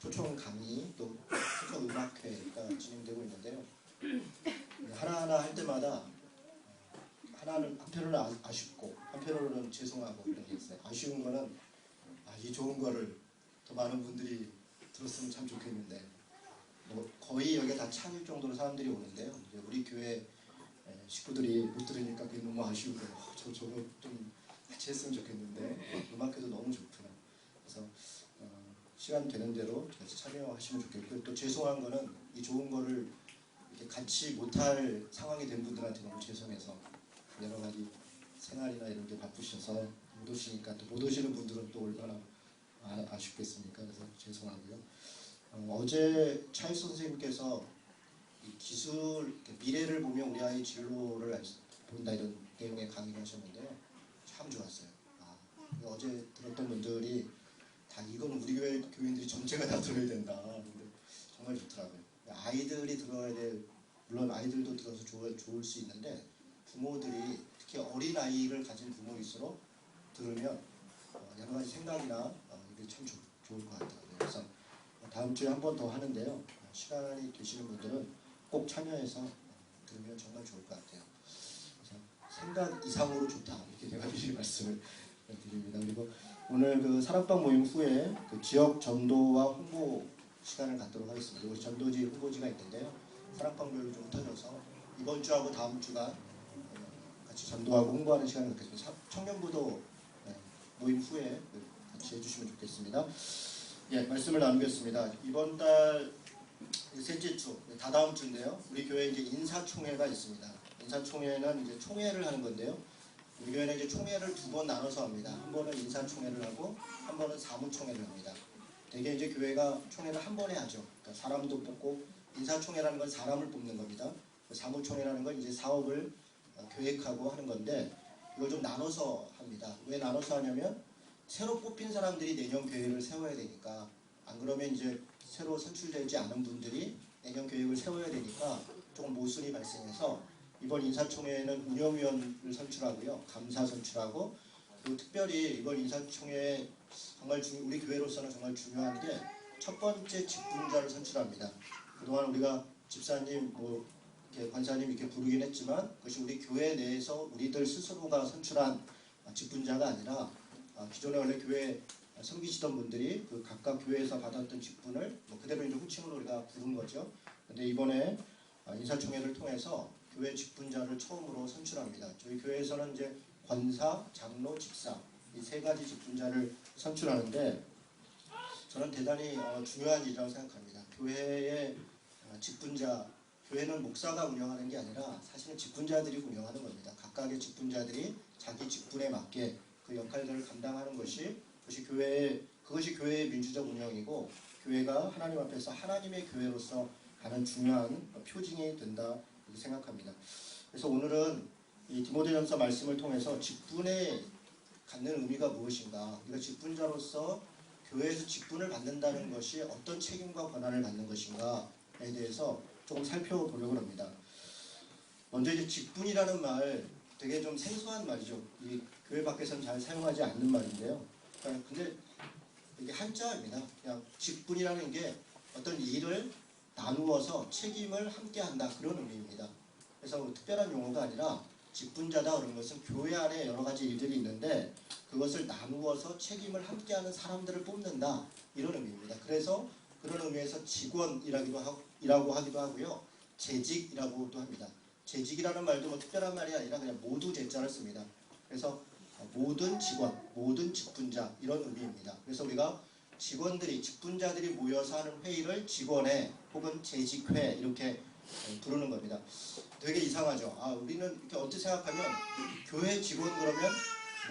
초청 강의 또 초청 음악회가 진행되고 있는데요. 하나하나 할 때마다 하나는 한편으로는 아쉽고 한편으로는 죄송하고 이런 게 있어요. 아쉬운 거는 이 좋은 거를 더 많은 분들이 들었으면 참 좋겠는데 뭐 거의 여기가 다 차일 정도로 사람들이 오는데요. 이제 우리 교회 식구들이 못 들으니까 그게 너무 아쉬우고 저거 좀 같이 했으면 좋겠는데 음악회도 너무 좋구나. 그래서 시간 되는 대로 같이 참여하시면 좋겠고요. 또 죄송한 거는 이 좋은 거를 이렇게 같이 못할 상황이 된 분들한테 너무 죄송해서 여러 가지 생활이나 이런 게 바쁘셔서 못 오시니까 또 못 오시는 분들은 또 얼마나 아쉽겠습니까? 그래서 죄송하고요. 어제 차일수 선생님께서 이 기술 미래를 보면 우리 아이 진로를 본다 이런 내용의 강의를 하셨는데요. 참 좋았어요. 어제 들었던 분들이 다 이건 우리 교회 교인들이 전체가 다 들어야 된다. 근데 정말 좋더라고요. 아이들이 들어야 돼. 물론 아이들도 들어서 좋을 수 있는데 부모들이 특히 어린 아이를 가진 부모일수록 들으면 여러 가지 생각이나 이게 참 좋을 것 같아요. 그래서 다음 주에 한 번 더 하는데요. 시간이 되시는 분들은 꼭 참여해서 들으면 정말 좋을 것 같아요. 그래서 생각 이상으로 좋다 이렇게 제가 미리 말씀을 드립니다. 그리고 오늘 그 사랑방 모임 후에 그 지역 전도와 홍보 시간을 갖도록 하겠습니다. 우리 전도지 홍보지가 있는데요. 사랑방별로 좀 흩어져서 이번 주하고 다음 주가 같이 전도하고 홍보하는 시간을 갖겠습니다. 청년부도 모임 후에 같이 해주시면 좋겠습니다. 예, 말씀을 나누겠습니다. 이번 달 셋째 주, 다다음 주인데요. 우리 교회에 이제 인사총회가 있습니다. 인사총회는 이제 총회를 하는 건데요. 우리 교회는 이제 총회를 두 번 나눠서 합니다. 한 번은 인사총회를 하고 한 번은 사무총회를 합니다. 대개 이제 교회가 총회를 한 번에 하죠. 그러니까 사람도 뽑고 인사총회라는 건 사람을 뽑는 겁니다. 사무총회라는 건 이제 사업을 계획하고 하는 건데 이걸 좀 나눠서 합니다. 왜 나눠서 하냐면 새로 뽑힌 사람들이 내년 계획을 세워야 되니까 안 그러면 이제 새로 선출되지 않은 분들이 내년 계획을 세워야 되니까 조금 모순이 발생해서 이번 인사총회는 운영위원을 선출하고요. 감사 선출하고 그리고 특별히 이번 인사총회에 정말 우리 교회로서는 정말 중요한 게 첫 번째 직분자를 선출합니다. 그동안 우리가 집사님, 이렇게 권사님 이렇게 부르긴 했지만 그것이 우리 교회 내에서 우리들 스스로가 선출한 직분자가 아니라 기존에 원래 교회 섬기시던 분들이 그 각각 교회에서 받았던 직분을 그대로 이제 호칭으로 우리가 부른 거죠. 근데 이번에 인사총회를 통해서 교회 직분자를 처음으로 선출합니다. 저희 교회에서는 이제 권사, 장로, 집사 이 세 가지 직분자를 선출하는데 저는 대단히 중요한 일이라고 생각합니다. 교회의 직분자, 교회는 목사가 운영하는 게 아니라 사실은 직분자들이 운영하는 겁니다. 각각의 직분자들이 자기 직분에 맞게 그 역할들을 감당하는 것이 그것이 교회의 민주적 운영이고 교회가 하나님 앞에서 하나님의 교회로서 가는 중요한 표징이 된다 이렇게 생각합니다. 그래서 오늘은 이 디모데전서 말씀을 통해서 직분에 갖는 의미가 무엇인가, 우리가 직분자로서 교회에서 직분을 받는다는 것이 어떤 책임과 권한을 갖는 것인가에 대해서 조금 살펴보려고 합니다. 먼저 이제 직분이라는 말 되게 좀 생소한 말이죠. 이 교회 밖에서는 잘 사용하지 않는 말인데요. 근데 이게 한자입니다. 그냥 직분이라는 게 어떤 일을 나누어서 책임을 함께한다 그런 의미입니다. 그래서 특별한 용어가 아니라 직분자다 그런 것은 교회 안에 여러 가지 일들이 있는데 그것을 나누어서 책임을 함께하는 사람들을 뽑는다 이런 의미입니다. 그래서 그런 의미에서 직원이라고 하기도 하고요. 재직이라고도 합니다. 재직이라는 말도 특별한 말이 아니라 그냥 모두 재자를 씁니다. 그래서 모든 직원, 모든 직분자 이런 의미입니다. 그래서 우리가 직분자들이 모여서 하는 회의를 직원회 혹은 재직회 이렇게 부르는 겁니다. 되게 이상하죠. 우리는 이렇게 어떻게 생각하면 교회 직원 그러면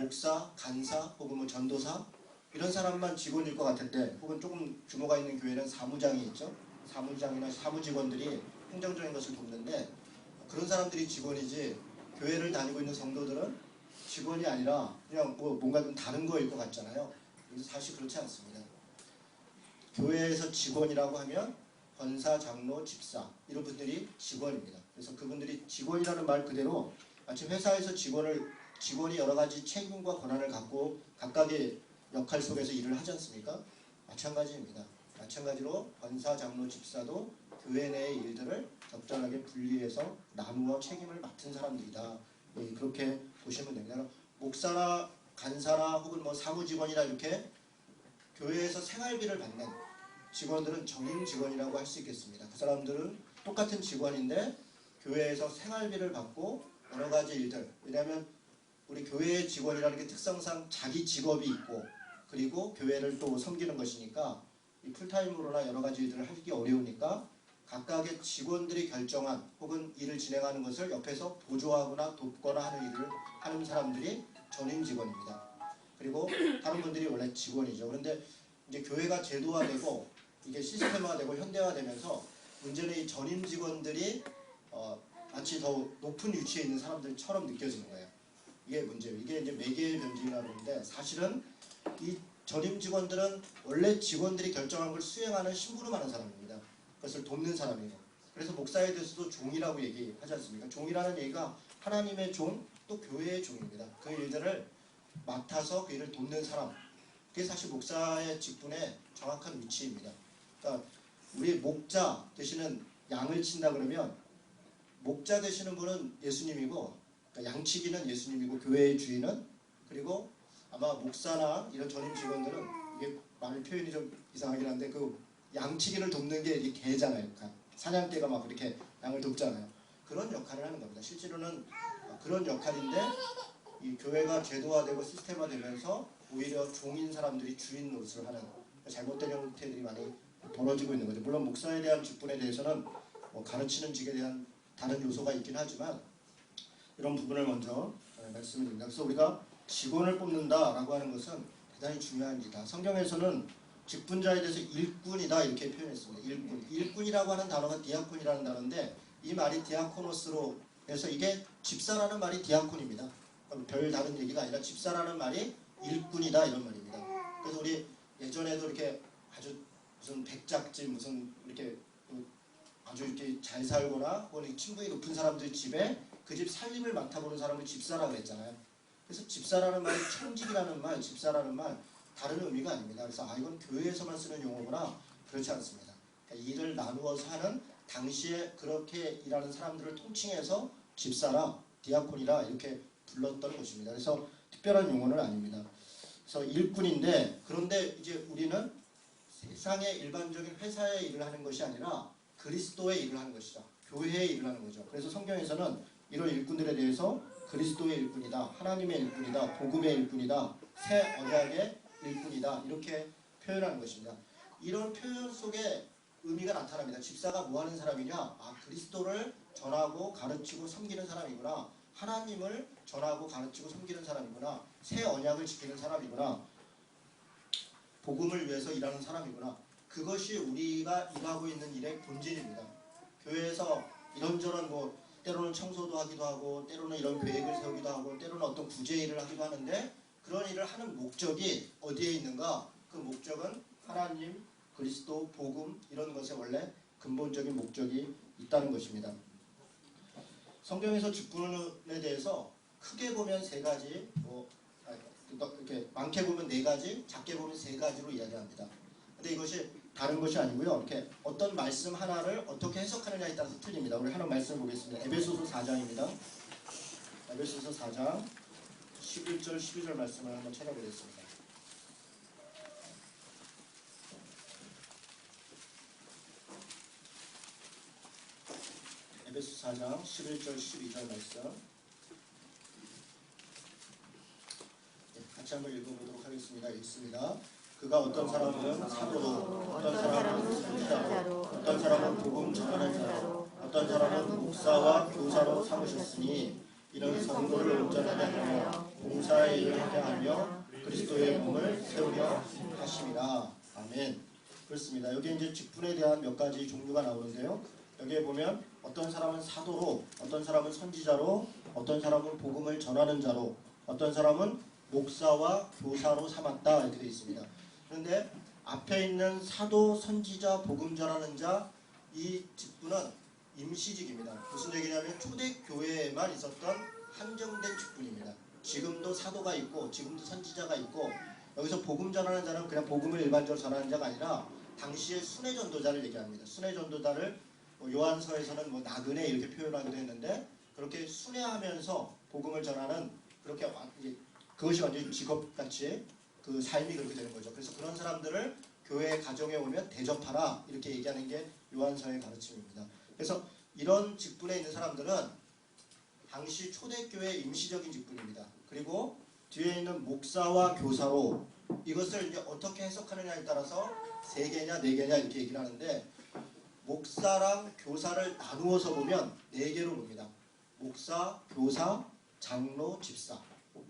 목사, 간사 혹은 전도사 이런 사람만 직원일 것 같은데 혹은 조금 규모가 있는 교회는 사무장이 있죠. 사무장이나 사무직원들이 행정적인 것을 돕는데 그런 사람들이 직원이지 교회를 다니고 있는 성도들은 직원이 아니라 그냥 뭔가 좀 다른 거일 것 같잖아요. 그래서 사실 그렇지 않습니다. 교회에서 직원이라고 하면 권사, 장로, 집사 이런 분들이 직원입니다. 그래서 그분들이 직원이라는 말 그대로 마치 회사에서 직원이 여러 가지 책임과 권한을 갖고 각각의 역할 속에서 일을 하지 않습니까? 마찬가지입니다. 마찬가지로 권사, 장로, 집사도 교회 내의 일들을 적절하게 분리해서 나누어 책임을 맡은 사람들이다. 예, 그렇게 보시면 됩니다. 목사나 간사나 혹은 뭐 사무직원이나 이렇게 교회에서 생활비를 받는 직원들은 전임 직원이라고 할 수 있겠습니다. 그 사람들은 똑같은 직원인데 교회에서 생활비를 받고 여러 가지 일들, 왜냐하면 우리 교회의 직원이라는 게 특성상 자기 직업이 있고 그리고 교회를 또 섬기는 것이니까 이 풀타임으로나 여러 가지 일들을 하기 어려우니까 각각의 직원들이 결정한 혹은 일을 진행하는 것을 옆에서 보조하거나 돕거나 하는 일을 하는 사람들이 전임 직원입니다. 그리고 다른 분들이 원래 직원이죠. 그런데 이제 교회가 제도화되고 이게 시스템화되고 현대화되면서 문제는 이 전임 직원들이 마치 더 높은 위치에 있는 사람들처럼 느껴지는 거예요. 이게 문제예요. 이게 이제 매개의 변질이라고 하는데 사실은 이 전임 직원들은 원래 직원들이 결정한 걸 수행하는 심부름하는 사람입니다. 그것을 돕는 사람이고. 그래서 목사에 대해서도 종이라고 얘기하지 않습니까? 종이라는 얘기가 하나님의 종, 또 교회의 종입니다. 그 일들을 맡아서 그 일을 돕는 사람. 그게 사실 목사의 직분의 정확한 위치입니다. 그러니까 우리 목자 되시는 양을 친다 그러면 목자 되시는 분은 예수님이고 그러니까 양치기는 예수님이고 교회의 주인은 그리고 아마 목사나 이런 전임 직원들은 이게 말 표현이 좀 이상하긴 한데 그 양치기를 돕는 게 이게 개잖아요. 사냥개가 막 그렇게 양을 돕잖아요. 그런 역할을 하는 겁니다. 실제로는 그런 역할인데 이 교회가 제도화되고 시스템화되면서 오히려 종인 사람들이 주인 노릇을 하는 잘못된 형태들이 많이 벌어지고 있는 거죠. 물론 목사에 대한 직분에 대해서는 뭐 가르치는 직에 대한 다른 요소가 있긴 하지만 이런 부분을 먼저 말씀을 드립니다. 그래서 우리가 직원을 뽑는다라고 하는 것은 대단히 중요한 일이다. 성경에서는 직분자에 대해서 일꾼이다 이렇게 표현했습니다. 일꾼. 일꾼이라고 하는 단어가 디아콘이라는 단어인데 이 말이 디아코노스로 해서 이게 집사라는 말이 디아콘입니다. 별 다른 얘기가 아니라 집사라는 말이 일꾼이다 이런 말입니다. 그래서 우리 예전에도 이렇게 아주 무슨 백작집 무슨 이렇게 아주 이렇게 잘 살거나 혹은 친분이 높은 사람들 집에 그 집 살림을 맡아보는 사람을 집사라고 그랬잖아요. 그래서 집사라는 말이 청직이라는 말, 집사라는 말 다른 의미가 아닙니다. 그래서 이건 교회에서만 쓰는 용어구나. 그렇지 않습니다. 그러니까 일을 나누어서 하는 당시에 그렇게 일하는 사람들을 통칭해서 집사라, 디아콘이라 이렇게 불렀던 것입니다. 그래서 특별한 용어는 아닙니다. 그래서 일꾼인데 그런데 이제 우리는 세상의 일반적인 회사의 일을 하는 것이 아니라 그리스도의 일을 하는 것이죠. 교회의 일을 하는 거죠. 그래서 성경에서는 이런 일꾼들에 대해서 그리스도의 일꾼이다, 하나님의 일꾼이다, 복음의 일꾼이다, 새 언약의 일꾼이다 이렇게 표현하는 것입니다. 이런 표현 속에 의미가 나타납니다. 집사가 뭐 하는 사람이냐? 그리스도를 전하고 가르치고 섬기는 사람이구나. 하나님을 전하고 가르치고 섬기는 사람이구나. 새 언약을 지키는 사람이구나. 복음을 위해서 일하는 사람이구나. 그것이 우리가 일하고 있는 일의 본질입니다. 교회에서 이런저런 뭐 때로는 청소도 하기도 하고 때로는 이런 계획을 세우기도 하고 때로는 어떤 구제 일을 하기도 하는데 그런 일을 하는 목적이 어디에 있는가? 그 목적은 하나님, 그리스도, 복음 이런 것에 원래 근본적인 목적이 있다는 것입니다. 성경에서 직분에 대해서 크게 보면 세 가지, 이렇게 많게 보면 네 가지, 작게 보면 세 가지로 이야기합니다. 근데 이것이 다른 것이 아니고요. 이렇게 어떤 말씀 하나를 어떻게 해석하느냐에 따라서 틀립니다. 우리 하나 말씀 보겠습니다. 에베소서 4장입니다. 에베소서 4장 11절 12절 말씀을 한번 찾아보겠습니다. 에베소 4장 11절 12절 말씀 같이 한번 읽어보도록 하겠습니다. 읽습니다. 그가 어떤 사람은 사도로, 어떤 사람은 선지자로, 어떤 사람은 복음 전하는 자로, 어떤 사람은 목사와 교사로 삼으셨으니 이런 성도를 온전하게 하며 봉사의 일을 하게 하며 그리스도의 몸을 세우려 하심이라. 아멘. 그렇습니다. 여기 이제 직분에 대한 몇 가지 종류가 나오는데요. 여기에 보면 어떤 사람은 사도로, 어떤 사람은 선지자로, 어떤 사람은 복음을 전하는 자로, 어떤 사람은 목사와 교사로 삼았다 이렇게 되어 있습니다. 그런데 앞에 있는 사도, 선지자, 복음 전하는 자 이 직분은 임시직입니다. 무슨 얘기냐면 초대교회에만 있었던 한정된 직분입니다. 지금도 사도가 있고 지금도 선지자가 있고 여기서 복음 전하는 자는 그냥 복음을 일반적으로 전하는 자가 아니라 당시의 순회 전도자를 얘기합니다. 순회 전도자를 뭐 요한서에서는 뭐 나그네 이렇게 표현하기도 했는데 그렇게 순회하면서 복음을 전하는 그렇게 그것이 완전히 직업같이 그 삶이 그렇게 되는 거죠. 그래서 그런 사람들을 교회 가정에 오면 대접하라 이렇게 얘기하는 게 요한서의 가르침입니다. 그래서 이런 직분에 있는 사람들은 당시 초대교회 임시적인 직분입니다. 그리고 뒤에 있는 목사와 교사로 이것을 이제 어떻게 해석하느냐에 따라서 3개냐 4개냐 이렇게 얘기를 하는데 목사랑 교사를 나누어서 보면 4개로 봅니다. 목사, 교사, 장로, 집사.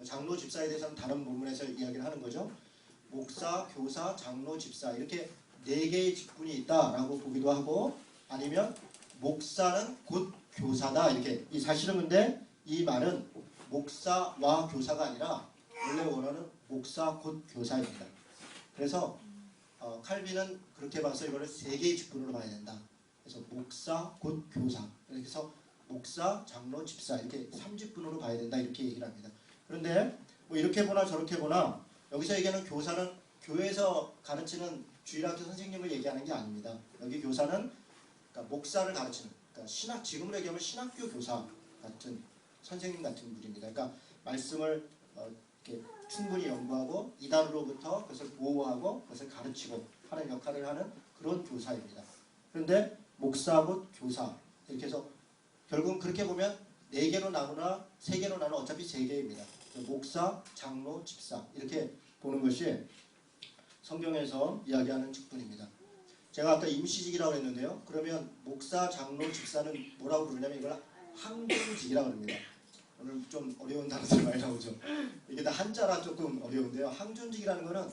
장로, 집사에 대해서는 다른 본문에서 이야기를 하는 거죠. 목사, 교사, 장로, 집사 이렇게 4개의 직분이 있다라고 보기도 하고 아니면 목사는 곧 교사다 이렇게 사실은 근데 이 말은 목사와 교사가 아니라 원래 원어는 목사 곧 교사입니다. 그래서 칼빈은 그렇게 봐서 이거를 3개의 직분으로 봐야 된다. 그래서 목사 곧 교사 그래서 목사, 장로, 집사 이렇게 3직분으로 봐야 된다 이렇게 얘기를 합니다. 그런데 뭐 이렇게 보나 저렇게 보나 여기서 얘기하는 교사는 교회에서 가르치는 주일학교 선생님을 얘기하는 게 아닙니다. 여기 교사는 그러니까 목사를 가르치는 그러니까 지금으로 얘기하면 신학교 교사 같은 선생님 같은 분입니다. 그러니까 말씀을 이렇게 충분히 연구하고 이단으로부터 그것을 보호하고 그것을 가르치고 하는 역할을 하는 그런 교사입니다. 그런데 목사 곧 교사 이렇게 해서 결국은 그렇게 보면 4개로 나누나 3개로 나누나 어차피 3개입니다. 목사, 장로, 집사 이렇게 보는 것이 성경에서 이야기하는 직분입니다. 제가 아까 임시직이라고 했는데요. 그러면 목사, 장로, 집사는 뭐라고 부르냐면 이걸 항존직이라고 합니다. 오늘 좀 어려운 단어들 많이 나오죠. 이게 다 한자라 조금 어려운데요. 항존직이라는 거는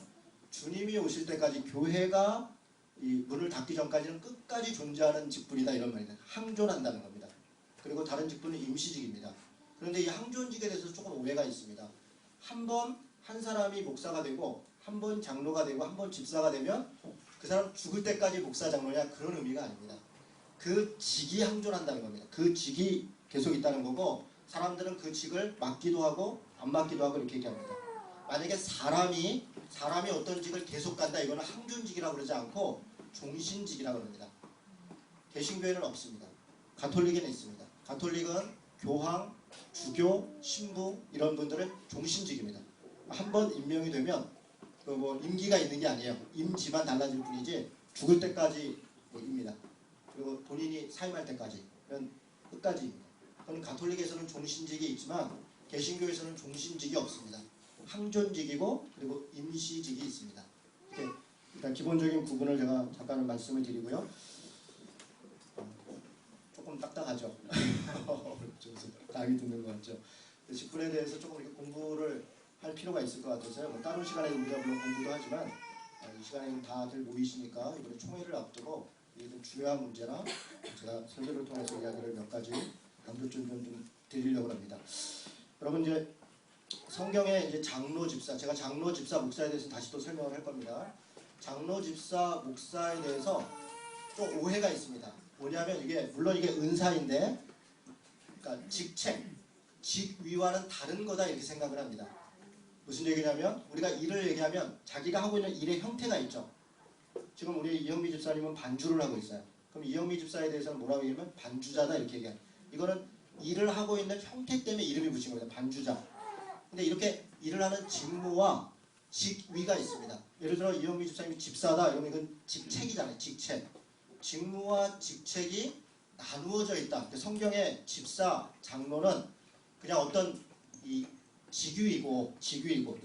주님이 오실 때까지 교회가 이 문을 닫기 전까지는 끝까지 존재하는 직분이다 이런 말입니다. 항존한다는 겁니다. 그리고 다른 직분은 임시직입니다. 그런데 이 항존직에 대해서 조금 오해가 있습니다. 한 번 한 사람이 목사가 되고 한 번 장로가 되고 한 번 집사가 되면 그 사람 죽을 때까지 목사 장로냐 그런 의미가 아닙니다. 그 직이 항존한다는 겁니다. 그 직이 계속 있다는 거고 사람들은 그 직을 맡기도 하고 안 맡기도 하고 이렇게 얘기합니다. 만약에 사람이 어떤 직을 계속 간다 이거는 항존직이라고 그러지 않고 종신직이라고 합니다. 개신교회는 없습니다. 가톨릭에는 있습니다. 가톨릭은 교황, 주교, 신부 이런 분들은 종신직입니다. 한 번 임명이 되면 뭐 임기가 있는 게 아니에요. 임지만 달라질 뿐이지 죽을 때까지입니다. 그리고 본인이 사임할 때까지 그건 끝까지입니다. 그건 가톨릭에서는 종신직이 있지만 개신교에서는 종신직이 없습니다. 항존직이고 그리고 임시직이 있습니다. 이렇게 일단 기본적인 구분을 제가 잠깐 말씀을 드리고요. 조금 딱딱하죠. 강의 듣는 것 같죠. 직분에 대해서 조금 이렇게 공부를 할 필요가 있을 것 같아서요. 뭐 다른 시간에 우리가 물론 공부도 하지만 이 시간에 다들 모이시니까 이번에 총회를 앞두고 이게 좀 중요한 문제나 제가 설교를 통해서 이야기를 몇 가지 남도점 좀 드리려고 합니다. 여러분 이제 성경에 이제 장로 집사, 제가 장로 집사 목사에 대해서 다시 또 설명을 할 겁니다. 장로 집사 목사에 대해서 좀 오해가 있습니다. 뭐냐면 이게 물론 이게 은사인데, 그러니까 직책, 직위와는 다른 거다 이렇게 생각을 합니다. 무슨 얘기냐면 우리가 일을 얘기하면 자기가 하고 있는 일의 형태가 있죠. 지금 우리 이영미 집사님은 반주를 하고 있어요. 그럼 이영미 집사에 대해서는 뭐라고 얘기하면 반주자다 이렇게 얘기해요. 이거는 일을 하고 있는 형태 때문에 이름이 붙인 겁니다. 반주자. 근데 이렇게 일을 하는 직무와 직위가 있습니다. 예를 들어 이영미 집사님이 집사다 이러면 이건 직책이잖아요. 직책. 직무와 직책이 나누어져 있다. 성경의 집사, 장로는 그냥 어떤 이 직위이고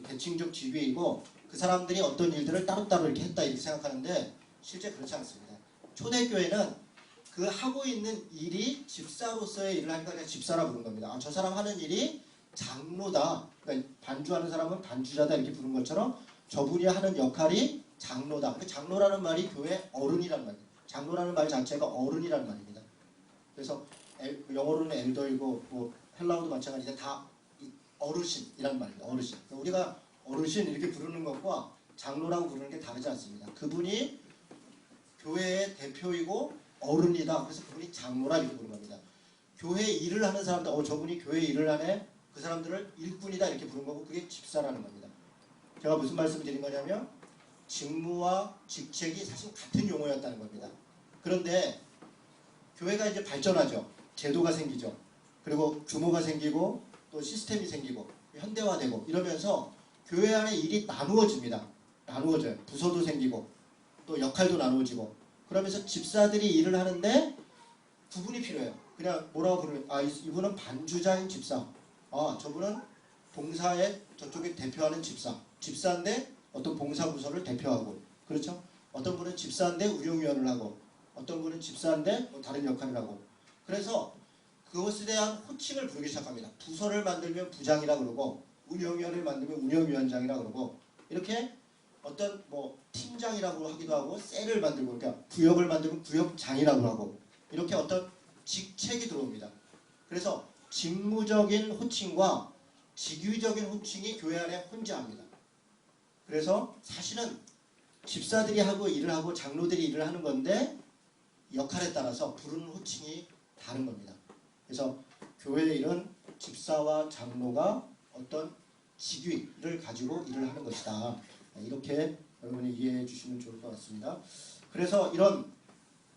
대칭적 직위이고 그 사람들이 어떤 일들을 따로따로 이렇게 했다 이렇게 생각하는데 실제 그렇지 않습니다. 초대교회는 그 하고 있는 일이 집사로서의 일을 하니까 그냥 집사라 부른 겁니다. 아, 저 사람 하는 일이 장로다. 그러니까 반주하는 사람은 반주자다 이렇게 부른 것처럼 저분이 하는 역할이 장로다. 그 장로라는 말이 교회 어른이란 말이에요. 장로라는 말 자체가 어른이란 말입니다. 그래서 영어로는 엘더이고 뭐 헬라어도 마찬가지인데 다 어르신이란 말입니다. 어르신. 우리가 어르신 이렇게 부르는 것과 장로라고 부르는 게 다르지 않습니다. 그분이 교회의 대표이고 어른이다. 그래서 그분이 장로라 이렇게 부르는 겁니다. 교회 일을 하는 사람들, 저분이 교회 일을 하네. 그 사람들을 일꾼이다 이렇게 부르는 거고 그게 집사라는 겁니다. 제가 무슨 말씀을 드린 거냐면 직무와 직책이 사실 같은 용어였다는 겁니다. 그런데 교회가 이제 발전하죠. 제도가 생기죠. 그리고 규모가 생기고 또 시스템이 생기고 현대화되고 이러면서 교회 안에 일이 나누어집니다. 나누어져요. 부서도 생기고 또 역할도 나누어지고 그러면서 집사들이 일을 하는데 구분이 필요해요. 그냥 뭐라고 부르면 이분은 반주자인 집사, 저분은 봉사에 저쪽에 대표하는 집사인데 어떤 봉사 부서를 대표하고 그렇죠? 어떤 분은 집사인데 운영위원을 하고 어떤 분은 집사인데 뭐 다른 역할을 하고 그래서 그것에 대한 호칭을 부르기 시작합니다. 부서를 만들면 부장이라 그러고 운영위원을 만들면 운영위원장이라 그러고 이렇게 어떤 뭐 팀장이라고 하기도 하고 셀을 만들고 그러니까 구역을 만들면 구역장이라고 하고 이렇게 어떤 직책이 들어옵니다. 그래서 직무적인 호칭과 직위적인 호칭이 교회 안에 혼재합니다. 그래서 사실은 집사들이 하고 일을 하고 장로들이 일을 하는 건데 역할에 따라서 부르는 호칭이 다른 겁니다. 그래서 교회의 일은 집사와 장로가 어떤 직위를 가지고 일을 하는 것이다. 이렇게 여러분이 이해해 주시면 좋을 것 같습니다. 그래서 이런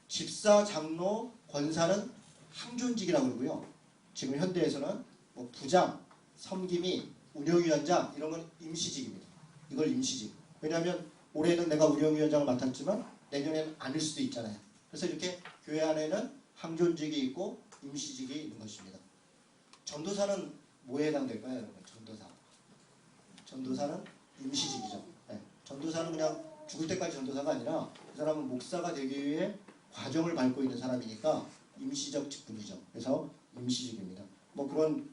집사, 장로, 권사는 항존직이라고 그러고요. 지금 현대에서는 뭐 부장, 섬김이, 운영위원장 이런 건 임시직입니다. 이걸 임시직. 왜냐하면 올해는 내가 운영위원장을 맡았지만 내년에는 아닐 수도 있잖아요. 그래서 이렇게 교회 안에는 항존직이 있고 임시직이 있는 것입니다. 전도사는 뭐에 해당될까요, 여러분? 전도사는 임시직이죠. 네. 전도사는 그냥 죽을 때까지 전도사가 아니라 그 사람은 목사가 되기 위해 과정을 밟고 있는 사람이니까 임시적 직분이죠. 그래서 임시직입니다. 뭐 그런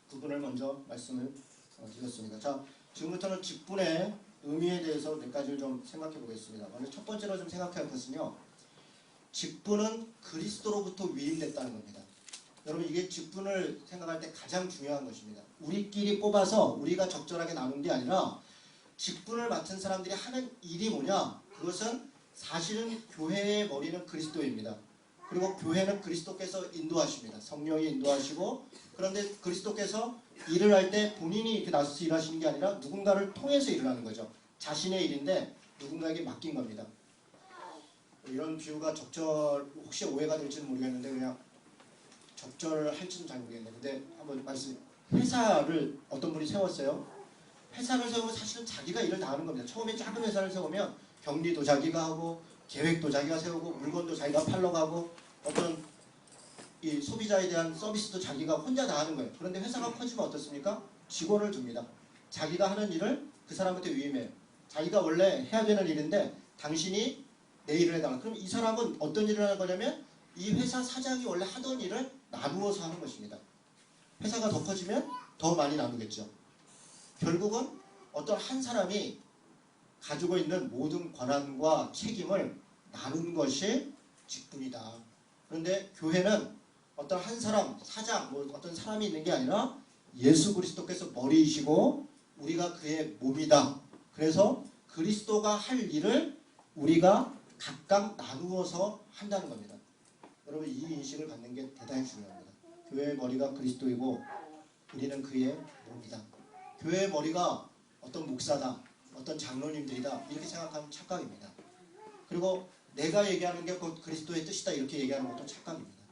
부분을 먼저 말씀을 드렸습니다. 자, 지금부터는 직분의 의미에 대해서 몇 가지를 좀 생각해 보겠습니다. 먼저 첫 번째로 좀 생각할 것은요. 직분은 그리스도로부터 위임됐다는 겁니다. 여러분 이게 직분을 생각할 때 가장 중요한 것입니다. 우리끼리 뽑아서 우리가 적절하게 나눈 게 아니라 직분을 맡은 사람들이 하는 일이 뭐냐? 그것은 사실은 교회의 머리는 그리스도입니다. 그리고 교회는 그리스도께서 인도하십니다. 성령이 인도하시고 그런데 그리스도께서 일을 할 때 본인이 이렇게 나서서 일하시는 게 아니라 누군가를 통해서 일을 하는 거죠. 자신의 일인데 누군가에게 맡긴 겁니다. 이런 비유가 혹시 오해가 될지는 모르겠는데 그냥 적절할지는 잘 모르겠네요. 근데 한번 회사를 어떤 분이 세웠어요. 회사를 세우면 사실은 자기가 일을 다 하는 겁니다. 처음에 작은 회사를 세우면 격리도 자기가 하고 계획도 자기가 세우고 물건도 자기가 팔러 가고 어떤 이 소비자에 대한 서비스도 자기가 혼자 다 하는 거예요. 그런데 회사가 커지면 어떻습니까? 직원을 줍니다. 자기가 하는 일을 그 사람한테 위임해요. 자기가 원래 해야 되는 일인데 당신이 내 일을 해달라. 그럼 이 사람은 어떤 일을 하는 거냐면 이 회사 사장이 원래 하던 일을 나누어서 하는 것입니다. 회사가 더 커지면 더 많이 나누겠죠. 결국은 어떤 한 사람이 가지고 있는 모든 권한과 책임을 나눈 것이 직분이다. 그런데 교회는 어떤 한 사람, 사장, 어떤 사람이 있는 게 아니라 예수 그리스도께서 머리이시고 우리가 그의 몸이다. 그래서 그리스도가 할 일을 우리가 각각 나누어서 한다는 겁니다. 여러분 이 인식을 갖는 게 대단히 중요합니다. 교회의 머리가 그리스도이고 우리는 그의 몸이다. 교회의 머리가 어떤 목사다, 어떤 장로님들이다 이렇게 생각하면 착각입니다. 그리고 내가 얘기하는 게 곧 그리스도의 뜻이다 이렇게 얘기하는 것도 착각입니다.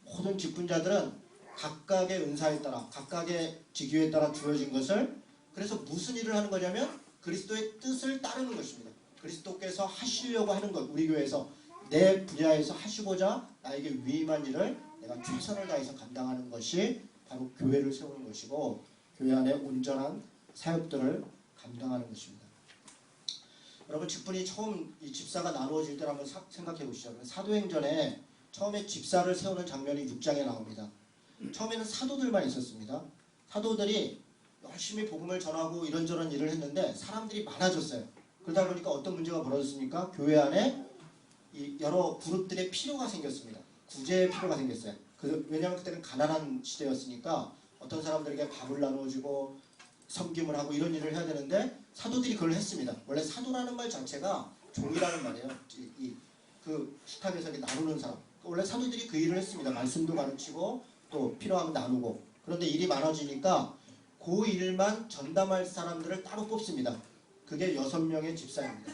모든 직분자들은 각각의 은사에 따라 각각의 직위에 따라 주어진 것을 그래서 무슨 일을 하는 거냐면 그리스도의 뜻을 따르는 것입니다. 그리스도께서 하시려고 하는 것 우리 교회에서 내 분야에서 하시고자 나에게 위임한 일을 내가 최선을 다해서 감당하는 것이 바로 교회를 세우는 것이고 교회 안에 온전한 사역들을 감당하는 것입니다. 여러분 직분이 처음 이 집사가 나누어질 때를 한번 생각해 보시죠. 사도행전에 처음에 집사를 세우는 장면이 6장에 나옵니다. 처음에는 사도들만 있었습니다. 사도들이 열심히 복음을 전하고 이런저런 일을 했는데 사람들이 많아졌어요. 그러다 보니까 어떤 문제가 벌어졌습니까? 교회 안에 이 여러 그룹들의 필요가 생겼습니다. 구제의 필요가 생겼어요. 왜냐하면 그때는 가난한 시대였으니까 어떤 사람들에게 밥을 나누어주고 섬김을 하고 이런 일을 해야 되는데 사도들이 그걸 했습니다. 원래 사도라는 말 자체가 종이라는 말이에요. 그 식탁에서 이렇게 나누는 사람. 원래 사도들이 그 일을 했습니다. 말씀도 가르치고 또 필요하면 나누고. 그런데 일이 많아지니까 그 일만 전담할 사람들을 따로 뽑습니다. 그게 6명의 집사입니다.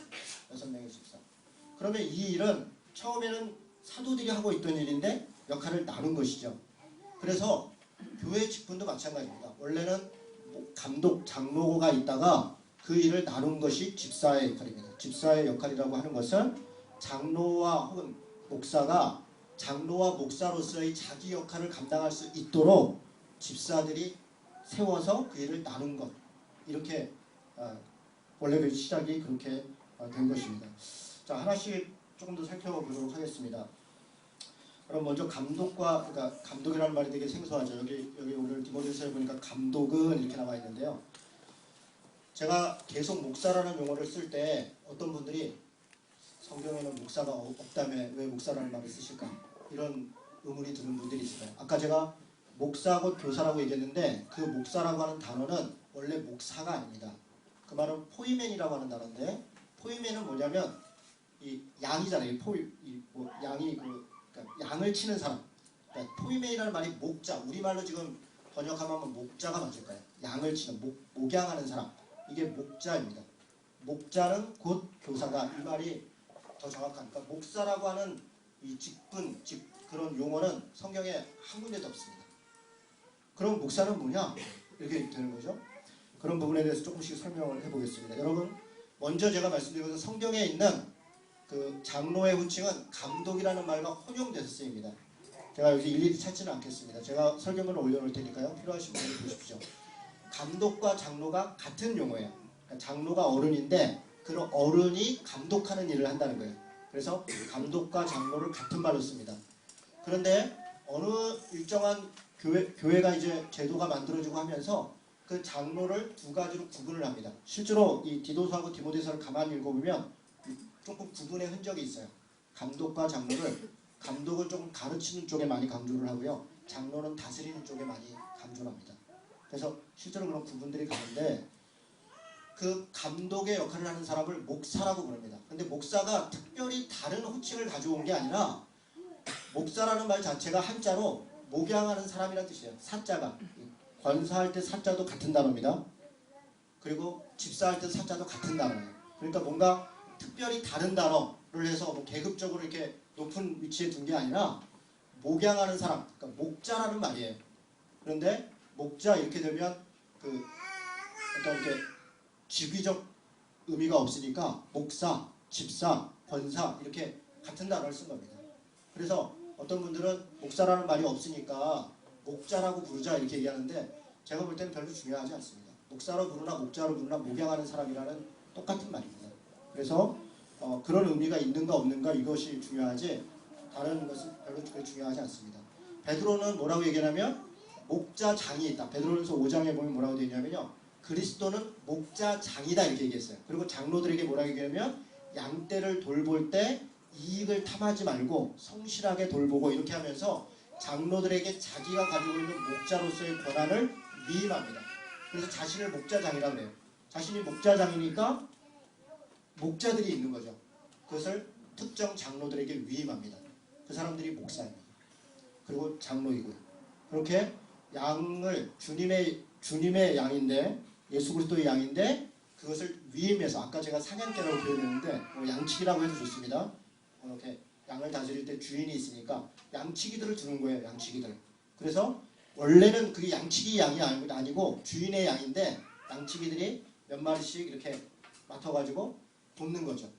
6명의 집사. 그러면 이 일은 처음에는 사도들이 하고 있던 일인데 역할을 나눈 것이죠. 그래서 교회 직분도 마찬가지입니다. 원래는 감독, 장로가 있다가 그 일을 나눈 것이 집사의 역할입니다. 집사의 역할이라고 하는 것은 장로와 혹은 목사가 장로와 목사로서의 자기 역할을 감당할 수 있도록 집사들이 세워서 그 일을 나눈 것. 이렇게 원래 그 시작이 그렇게 된 것입니다. 자, 하나씩 조금 더 살펴보도록 하겠습니다. 그럼 먼저 감독과, 그러니까 감독이라는 말이 되게 생소하죠. 여기 오늘 디모데서에 보니까 감독은 이렇게 나와 있는데요. 제가 계속 목사라는 용어를 쓸 때 어떤 분들이 성경에는 목사가 없다며 왜 목사라는 말을 쓰실까? 이런 의문이 드는 분들이 있어요. 아까 제가 목사 곧 교사라고 얘기했는데 그 목사라고 하는 단어는 원래 목사가 아닙니다. 그 말은 포이맨이라고 하는 단어인데 포이맨은 뭐냐면 이 양이잖아요. 양이 그러니까 양을 치는 사람. 그러니까 포이맨이라는 말이 목자. 우리말로 지금 번역하면 목자가 맞을까요? 양을 치는 목양하는 사람. 이게 목자입니다. 목자는 곧 교사다. 이 말이 더 정확하니까 목사라고 하는 이 직분, 그런 용어는 성경에 한 군데도 없습니다. 그럼 목사는 뭐냐? 이렇게 되는 거죠. 그런 부분에 대해서 조금씩 설명을 해보겠습니다. 여러분, 먼저 제가 말씀드린 것은 성경에 있는 그 장로의 호칭은 감독이라는 말과 혼용돼서 쓰입니다. 제가 여기 일일이 찾지는 않겠습니다. 제가 설명문을 올려놓을 테니까요. 필요하신 분들 보십시오. 감독과 장로가 같은 용어예요. 그러니까 장로가 어른인데 그 어른이 감독하는 일을 한다는 거예요. 그래서 감독과 장로를 같은 말로 씁니다. 그런데 어느 일정한 교회가 이제 제도가 만들어지고 하면서 그 장로를 두 가지로 구분을 합니다. 실제로 이 디도서하고 디모데서를 가만히 읽어보면 조금 구분의 흔적이 있어요. 감독과 장로를 감독을 조금 가르치는 쪽에 많이 강조를 하고요. 장로는 다스리는 쪽에 많이 강조를 합니다. 그래서 실제로 그런 구분들이 가는데 그 감독의 역할을 하는 사람을 목사라고 부릅니다. 근데 목사가 특별히 다른 호칭을 가져온 게 아니라 목사라는 말 자체가 한자로 목양하는 사람이라는 뜻이에요. 사자가. 권사할 때 사자도 같은 단어입니다. 그리고 집사할 때 사자도 같은 단어예요. 그러니까 뭔가 특별히 다른 단어를 해서 뭐 계급적으로 이렇게 높은 위치에 둔 게 아니라 목양하는 사람, 그러니까 목자라는 말이에요. 그런데 목자 이렇게 되면 그 어떤 이렇게 직위적 의미가 없으니까 목사, 집사, 권사 이렇게 같은 단어를 쓴 겁니다. 그래서 어떤 분들은 목사라는 말이 없으니까 목자라고 부르자 이렇게 얘기하는데 제가 볼 때는 별로 중요하지 않습니다. 목사로 부르나 목자로 부르나 목양하는 사람이라는 똑같은 말입니다. 그래서 그런 의미가 있는가 없는가 이것이 중요하지 다른 것은 별로 그렇게 중요하지 않습니다. 베드로는 뭐라고 얘기하냐면 목자장이 있다. 베드로전서 5장에 보면 뭐라고 되어 있냐면요. 그리스도는 목자장이다 이렇게 얘기했어요. 그리고 장로들에게 뭐라고 얘기하면 양떼를 돌볼 때 이익을 탐하지 말고 성실하게 돌보고 이렇게 하면서 장로들에게 자기가 가지고 있는 목자로서의 권한을 위임합니다. 그래서 자신을 목자장이라고 해요. 자신이 목자장이니까 목자들이 있는 거죠. 그것을 특정 장로들에게 위임합니다. 그 사람들이 목사입니다. 그리고 장로이고요. 그렇게 양을 주님의 양인데 예수 그리스도의 양인데 그것을 위임해서 아까 제가 사냥개라고 표현했는데 양치기라고 해도 좋습니다. 이렇게 양을 다스릴 때 주인이 있으니까 양치기들을 두는 거예요. 양치기들. 그래서 원래는 그게 양치기 양이 아니고 주인의 양인데 양치기들이 몇 마리씩 이렇게 맡아가지고 돕는 거죠.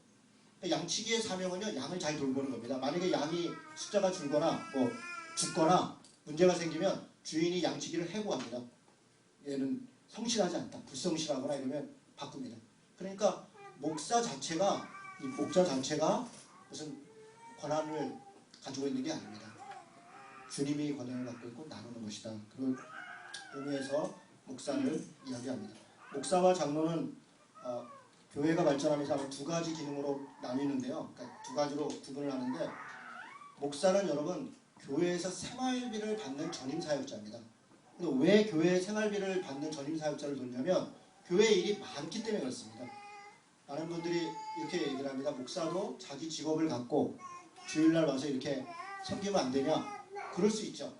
양치기의 사명은요. 양을 잘 돌보는 겁니다. 만약에 양이 숫자가 줄거나 뭐 죽거나 문제가 생기면 주인이 양치기를 해고합니다. 얘는 성실하지 않다. 불성실하거나 이러면 바꿉니다. 그러니까 목자 자체가 무슨 권한을 가지고 있는 게 아닙니다. 주님이 권한을 갖고 있고 나누는 것이다. 그런 의미에서 목사를 이야기합니다. 목사와 장로는 교회가 발전하면서 아마 두 가지 기능으로 나뉘는데요. 그러니까 두 가지로 구분을 하는데 목사는 여러분 교회에서 생활비를 받는 전임사역자입니다. 근데 왜 교회에 생활비를 받는 전임사역자를 놓냐면 교회 일이 많기 때문에 그렇습니다. 많은 분들이 이렇게 얘기를 합니다. 목사도 자기 직업을 갖고 주일날 와서 이렇게 섬기면 안 되냐? 그럴 수 있죠.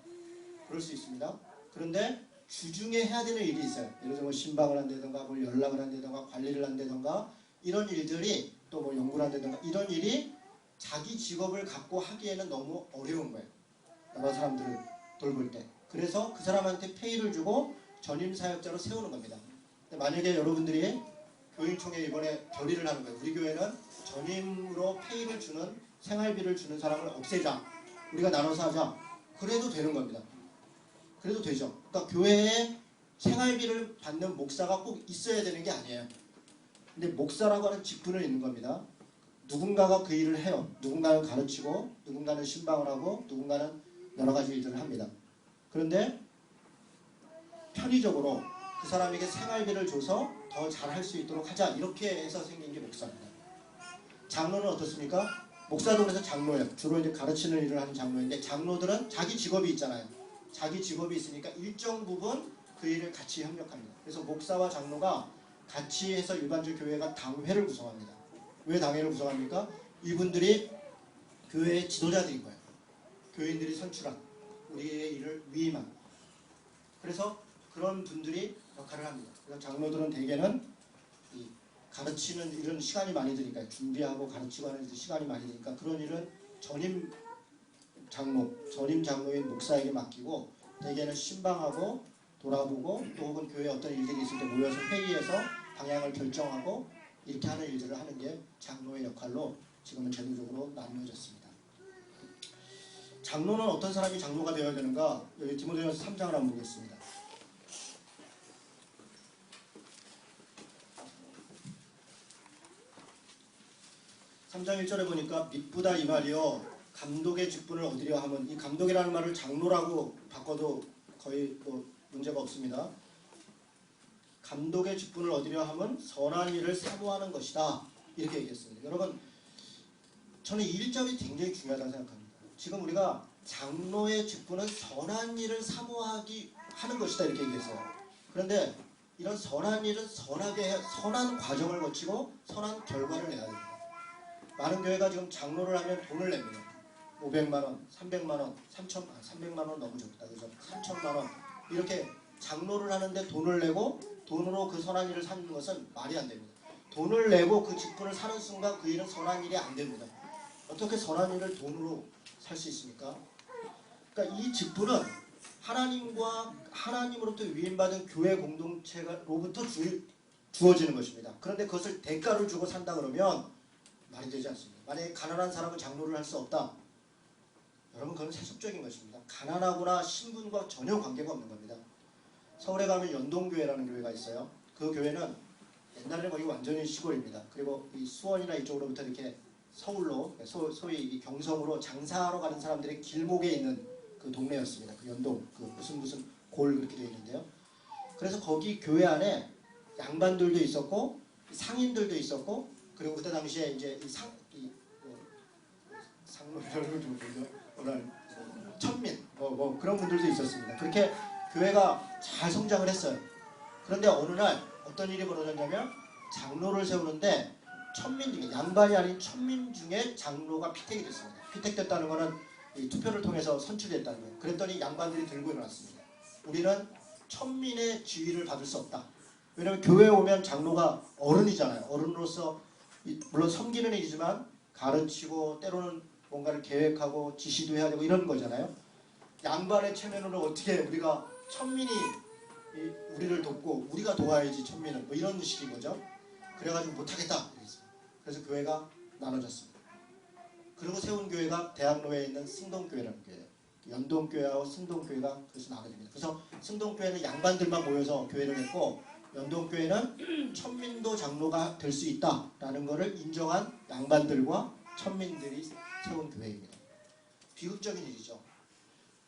그럴 수 있습니다. 그런데 주중에 해야 되는 일이 있어요. 예를 들어 뭐 신방을 한다든가 뭘 연락을 한다든가 관리를 한다든가 이런 일들이 또 뭐 연구를 한다든가 이런 일이 자기 직업을 갖고 하기에는 너무 어려운 거예요. 여러 사람들을 돌볼 때. 그래서 그 사람한테 페이를 주고 전임 사역자로 세우는 겁니다. 근데 만약에 여러분들이 교인총회 이번에 결의를 하는 거예요. 우리 교회는 전임으로 페이를 주는 생활비를 주는 사람을 없애자. 우리가 나눠서 하자. 그래도 되는 겁니다. 그래도 되죠. 그러니까 교회에 생활비를 받는 목사가 꼭 있어야 되는 게 아니에요. 근데 목사라고 하는 직분을 있는 겁니다. 누군가가 그 일을 해요. 누군가는 가르치고 누군가는 신방을 하고 누군가는 여러 가지 일들을 합니다. 그런데 편의적으로 그 사람에게 생활비를 줘서 더 잘할 수 있도록 하자 이렇게 해서 생긴 게 목사입니다. 장로는 어떻습니까? 목사도 그래서 장로예요. 주로 이제 가르치는 일을 하는 장로인데 장로들은 자기 직업이 있잖아요. 자기 직업이 있으니까 일정 부분 그 일을 같이 협력합니다. 그래서 목사와 장로가 같이 해서 일반적 교회가 당회를 구성합니다. 왜 당회를 구성합니까? 이분들이 교회의 지도자들인 거예요. 교인들이 선출한 우리의 일을 위임한. 그래서 그런 분들이 역할을 합니다. 그래서 장로들은 대개는 이 가르치는 일은 시간이 많이 드니까 준비하고 가르치고 하는 시간이 많이 드니까 그런 일은 전임 장로인 목사에게 맡기고 대개는 신방하고 돌아보고 또 혹은 교회에 어떤 일들이 있을 때 모여서 회의해서 방향을 결정하고 이렇게 하는 일들을 하는 게 장로의 역할로 지금은 제도적으로 나뉘어졌습니다. 장로는 어떤 사람이 장로가 되어야 되는가? 여기 디모데전서 3장을 한번 보겠습니다. 3장 1절에 보니까 밑보다 이 말이요 감독의 직분을 얻으려 하면 이 감독이라는 말을 장로라고 바꿔도 거의 뭐 문제가 없습니다. 감독의 직분을 얻으려 하면 선한 일을 사모하는 것이다 이렇게 얘기했습니다. 여러분 저는 이 1절이 굉장히 중요하다고 생각합니다. 지금 우리가 장로의 직분은 선한 일을 사모하기 하는 것이다 이렇게 얘기했어요. 그런데 이런 선한 일은 선한 과정을 거치고 선한 결과를 내야 됩니다. 많은 교회가 지금 장로를 하면 돈을 냅니다. 500만원, 300만원, 300만원 너무 적다. 그래서 3천만원 이렇게 장로를 하는데 돈을 내고 돈으로 그 선한 일을 사는 것은 말이 안 됩니다. 돈을 내고 그 직분을 사는 순간 그 일은 선한 일이 안 됩니다. 어떻게 선한 일을 돈으로 살 수 있습니까? 그러니까 이 직분은 하나님으로부터 위임받은 교회 공동체로부터 주어지는 것입니다. 그런데 그것을 대가를 주고 산다 그러면 말이 되지 않습니다. 만약에 가난한 사람은 장로를 할 수 없다. 여러분 그건 세속적인 것입니다. 가난하거나 신분과 전혀 관계가 없는 겁니다. 서울에 가면 연동교회라는 교회가 있어요. 그 교회는 옛날에는 거기 완전히 시골입니다. 그리고 이 수원이나 이쪽으로부터 이렇게 서울로 소위 이 경성으로 장사하러 가는 사람들의 길목에 있는 그 동네였습니다. 그 연동 그 무슨 골 그렇게 되어 있는데요. 그래서 거기 교회 안에 양반들도 있었고 상인들도 있었고 그리고 그때 당시에 이제 상노별을 좀 보죠. 오늘 천민 뭐 그런 분들도 있었습니다. 그렇게 교회가 잘 성장을 했어요. 그런데 어느 날 어떤 일이 벌어졌냐면 장로를 세우는데 천민 중에 양반이 아닌 천민 중에 장로가 피택이 됐습니다. 피택됐다는 것은 이 투표를 통해서 선출됐다는 거예요. 그랬더니 양반들이 들고 일어났습니다. 우리는 천민의 지위를 받을 수 없다. 왜냐하면 교회에 오면 장로가 어른이잖아요. 어른으로서 물론 섬기는 일이지만 가르치고 때로는 뭔가를 계획하고 지시도 해야 되고 이런 거잖아요. 양반의 체면으로 어떻게 우리가 천민이 우리를 돕고 우리가 도와야지 천민은 뭐 이런 식인 거죠. 그래가지고 못하겠다. 그래서 교회가 나눠졌습니다. 그리고 세운 교회가 대학로에 있는 승동교회라는 교회예요. 연동교회하고 승동교회가 그래서 나눠집니다. 그래서 승동교회는 양반들만 모여서 교회를 했고 연동교회는 천민도 장로가 될 수 있다라는 것을 인정한 양반들과 천민들이 세운 교회입니다. 비극적인 일이죠.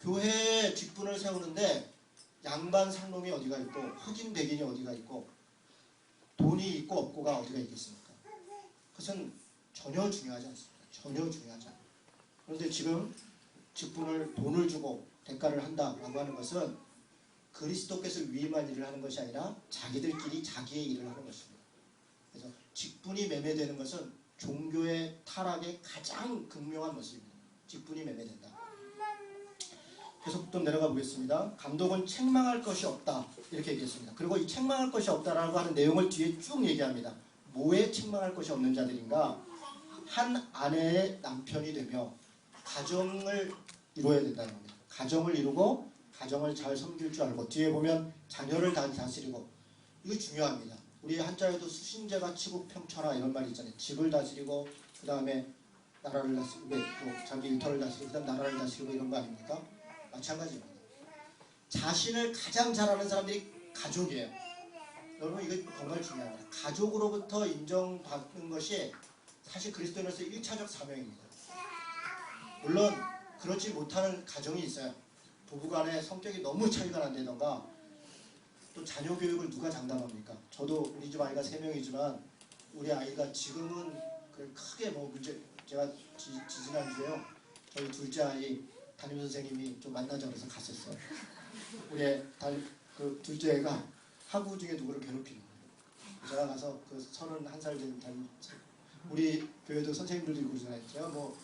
교회의 직분을 세우는데 양반 상놈이 어디가 있고 흑인 백인이 어디가 있고 돈이 있고 없고가 어디가 있겠습니까? 그것은 전혀 중요하지 않습니다. 전혀 중요하지 않아요. 그런데 지금 직분을 돈을 주고 대가를 한다라고 하는 것은 그리스도께서 위임한 일을 하는 것이 아니라 자기들끼리 자기의 일을 하는 것입니다. 그래서 직분이 매매되는 것은 종교의 타락의 가장 극명한 모습입니다. 직분이 매매된다. 계속 좀 내려가 보겠습니다. 감독은 책망할 것이 없다 이렇게 얘기했습니다. 그리고 이 책망할 것이 없다라고 하는 내용을 뒤에 쭉 얘기합니다. 뭐에 책망할 것이 없는 자들인가? 한 아내의 남편이 되며 가정을 이루어야 된다는 겁니다. 가정을 이루고 가정을 잘 섬길 줄 알고, 뒤에 보면 자녀를 다스리고, 이거 중요합니다. 우리 한자에도 수신제가 치국평천하 이런 말이 있잖아요. 집을 다스리고 그 다음에 나라를 다스리고, 또 자기 일터를 다스리고 그 다음 나라를 다스리고 이런 거 아닙니까? 마찬가지입니다. 자신을 가장 잘하는 사람들이 가족이에요. 여러분 이거 정말 중요합니다. 가족으로부터 인정받는 것이 사실 그리스도인으로서 1차적 사명입니다. 물론 그렇지 못하는 가정이 있어요. 부부간의 성격이 너무 차이가 난다던가, 또 자녀 교육을 누가 장담합니까? 저도 우리 집 아이가 3명이지만 우리 아이가 지금은 크게 뭐 문제, 제가 지지난주에요 저희 둘째 아이 담임선생님이 좀 만나자고 해서 갔었어요. 우리 그 둘째 애가 학우 중에 누구를 괴롭히는 거예요. 제가 가서 그 31살 된 담임, 우리 교회도 선생님들도 있고 그러잖아요. 제가 뭐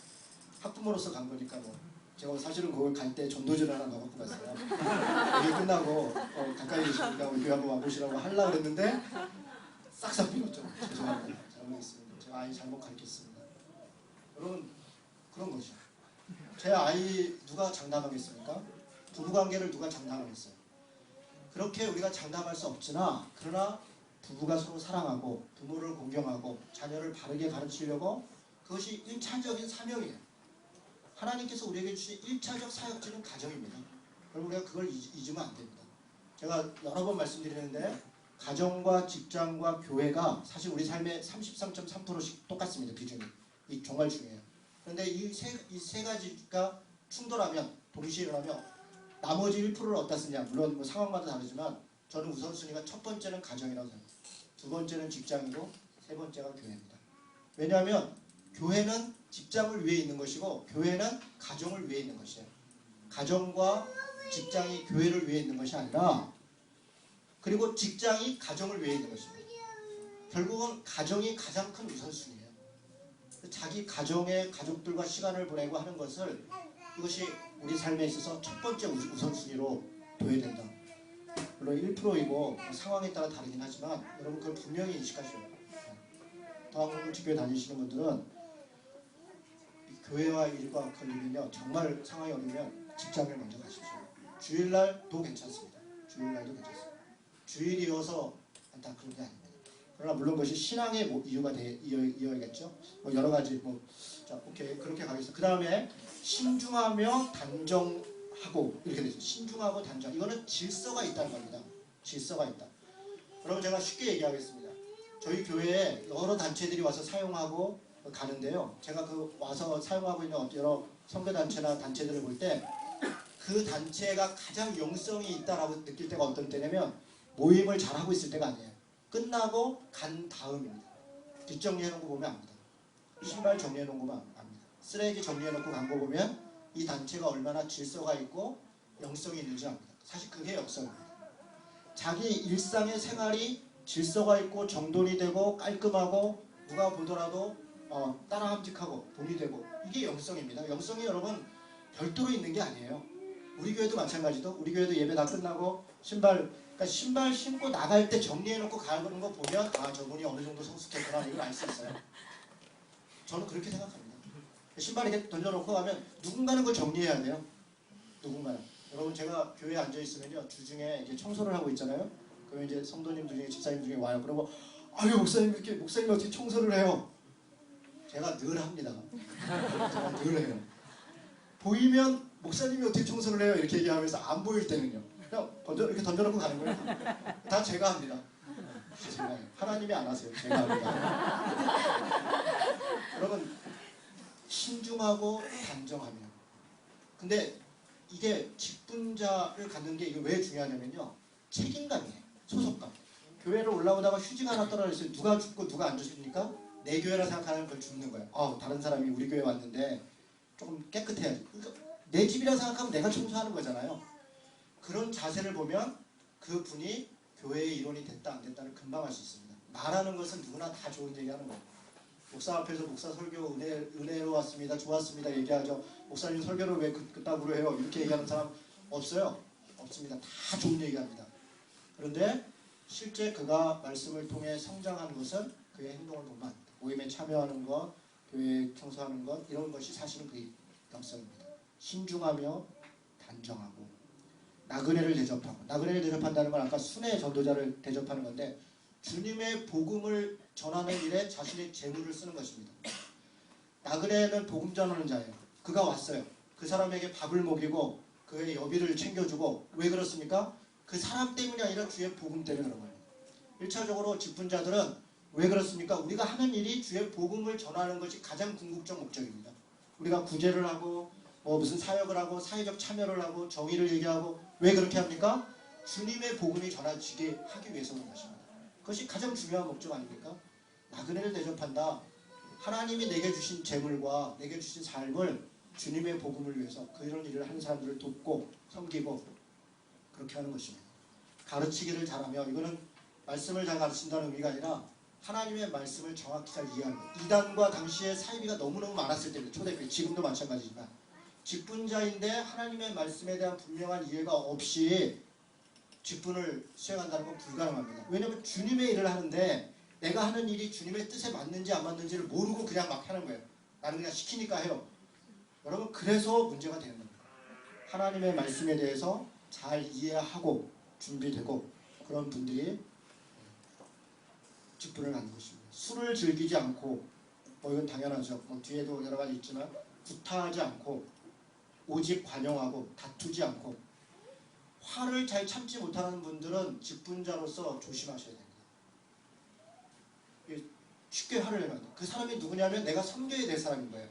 학부모로서 간 거니까 뭐 제가 사실은 그걸 갈 때 전도지를 하나 넣어갖고 갔어요. 이게 끝나고 가까이 계시니까 우리 교회 한번 와보시라고 하려고 그랬는데 싹싹 빌었죠. 죄송합니다. 잘못했습니다. 제가 아이 잘못 가르쳤습니다. 여러분 그런 거죠. 제 아이 누가 장담하겠습니까? 부부관계를 누가 장담하겠어요? 그렇게 우리가 장담할 수 없으나, 그러나 부부가 서로 사랑하고 부모를 공경하고 자녀를 바르게 가르치려고, 그것이 1차적인 사명이에요. 하나님께서 우리에게 주신 1차적 사역지는 가정입니다. 여러분 우리가 그걸 잊으면 안 됩니다. 제가 여러 번 말씀드리는데 가정과 직장과 교회가 사실 우리 삶의 33.3%씩 똑같습니다. 비중이. 이 정말 중요해요. 그런데 이 세 가지가 충돌하면, 동시에 일어나면 나머지 1%를 어디다 쓰냐. 물론 뭐 상황마다 다르지만 저는 우선순위가 첫 번째는 가정이라고 생각합니다. 두 번째는 직장이고 세 번째가 교회입니다. 왜냐하면 교회는 직장을 위해 있는 것이고 교회는 가정을 위해 있는 것이에요. 가정과 직장이 교회를 위해 있는 것이 아니라, 그리고 직장이 가정을 위해 있는 것입니다. 결국은 가정이 가장 큰 우선순위예요. 자기 가정의 가족들과 시간을 보내고 하는 것을, 이것이 우리 삶에 있어서 첫 번째 우선순위로 둬야 된다. 물론 1%이고 상황에 따라 다르긴 하지만 여러분 그걸 분명히 인식하셔야 돼요. 더한국물집교회 다니시는 분들은 교회와 일과 걸리면요, 정말 상황이 어려우면 직장을 먼저 가십시오. 주일날도 괜찮습니다. 주일날도 괜찮습니다. 주일이어서 다 그런 게 아닙니다. 그러나 물론 그것이 신앙의 이유가 이어야겠죠. 뭐 여러 가지 자, 오케이, 그렇게 가겠습니다. 그 다음에 신중하며 단정하고 이렇게 되죠. 신중하고 단정. 이거는 질서가 있다는 겁니다. 질서가 있다. 여러분 제가 쉽게 얘기하겠습니다. 저희 교회에 여러 단체들이 와서 사용하고 가는데요. 제가 그 와서 사용하고 있는 여러 선교단체나 단체들을 볼 때 그 단체가 가장 영성이 있다라고 느낄 때가 어떤 때냐면 모임을 잘하고 있을 때가 아니에요. 끝나고 간 다음입니다. 뒷정리해놓은 거 보면 압니다. 신발 정리해놓은 거만 압니다. 쓰레기 정리해놓고 간 거 보면 이 단체가 얼마나 질서가 있고 영성이 있는지 압니다. 사실 그게 역성입니다. 자기 일상의 생활이 질서가 있고 정돈이 되고 깔끔하고 누가 보더라도 따라함직하고 본이 되고, 이게 영성입니다. 영성이 여러분 별도로 있는 게 아니에요. 우리 교회도 마찬가지도, 우리 교회도 예배 다 끝나고 그러니까 신발 신고 나갈 때 정리해놓고 가는 거 보면 저분이 어느 정도 성숙했구나 이걸 알 수 있어요. 저는 그렇게 생각합니다. 신발 이렇게 던져놓고 가면 누군가는 그걸 정리해야 돼요. 누군가는. 여러분 제가 교회에 앉아있으면요, 주중에 이제 청소를 하고 있잖아요. 그러면 이제 성도님들 중에 집사님 중에 와요. 그리고 목사님이 어떻게 청소를 해요? 제가 늘 합니다. 제가 늘 해요. 보이면 목사님이 어떻게 청소를 해요? 이렇게 얘기하면서 안 보일 때는요, 그냥 이렇게 던져놓고 가는 거예요. 다 제가 합니다. 제가 해요. 하나님이 안 하세요. 제가 합니다. 여러분 신중하고 단정하며. 근데 이게 직분자를 갖는 게 이게 왜 중요하냐면요, 책임감이에요. 소속감. 교회를 올라오다가 휴지가 하나 떨어졌어요. 누가 죽고 누가 안 죽습니까? 내 교회라 생각하는 걸 죽는 거예요. 다른 사람이 우리 교회 왔는데 조금 깨끗해야지. 그러니까 내 집이라 생각하면 내가 청소하는 거잖아요. 그런 자세를 보면 그 분이 교회의 일원이 됐다 안 됐다를 금방 알 수 있습니다. 말하는 것은 누구나 다 좋은 얘기하는 거예요. 목사 앞에서 목사 설교 은혜로 왔습니다. 좋았습니다. 얘기하죠. 목사님 설교를 왜 그따구로 해요? 이렇게 얘기하는 사람 없어요. 없습니다. 다 좋은 얘기합니다. 그런데 실제 그가 말씀을 통해 성장한 것은 그의 행동을 보면 안 됩니다. 모임에 참여하는 것, 교회 청소하는 것 이런 것이 사실은 그의 영성입니다. 신중하며 단정하고 나그네를 대접하고, 나그네를 대접한다는 건 아까 순회 전도자를 대접하는 건데 주님의 복음을 전하는 일에 자신의 재물을 쓰는 것입니다. 나그네는 복음 전하는 자예요. 그가 왔어요. 그 사람에게 밥을 먹이고 그의 여비를 챙겨주고, 왜 그렇습니까? 그 사람 때문이 아니라 주의 복음 때문에 그런 거예요. 1차적으로 직분자들은 왜 그렇습니까? 우리가 하는 일이 주의 복음을 전하는 것이 가장 궁극적 목적입니다. 우리가 구제를 하고 무슨 사역을 하고 사회적 참여를 하고 정의를 얘기하고, 왜 그렇게 합니까? 주님의 복음이 전해지게 하기 위해서 그런 것입니다. 그것이 가장 중요한 목적 아닙니까? 나그네를 대접한다. 하나님이 내게 주신 재물과 내게 주신 삶을 주님의 복음을 위해서 그런 일을 하는 사람들을 돕고 섬기고 그렇게 하는 것입니다. 가르치기를 잘하며, 이거는 말씀을 잘 가르친다는 의미가 아니라 하나님의 말씀을 정확히 잘 이해하는 것. 이단과 당시에 사이비가 너무너무 많았을 때입니다. 초대교회, 지금도 마찬가지지만 직분자인데 하나님의 말씀에 대한 분명한 이해가 없이 직분을 수행한다는 건 불가능합니다. 왜냐하면 주님의 일을 하는데 내가 하는 일이 주님의 뜻에 맞는지 안 맞는지를 모르고 그냥 막 하는 거예요. 나는 그냥 시키니까 해요. 여러분, 그래서 문제가 되는 겁니다. 하나님의 말씀에 대해서 잘 이해하고 준비되고 그런 분들이 직분을 갖는 것입니다. 술을 즐기지 않고, 이건 당연하죠. 뒤에도 여러 가지 있지만 구타하지 않고 오직 관용하고 다투지 않고, 화를 잘 참지 못하는 분들은 직분자로서 조심하셔야 됩니다. 쉽게 화를 내면 그 사람이 누구냐면 내가 섬겨야 될 사람인 거예요.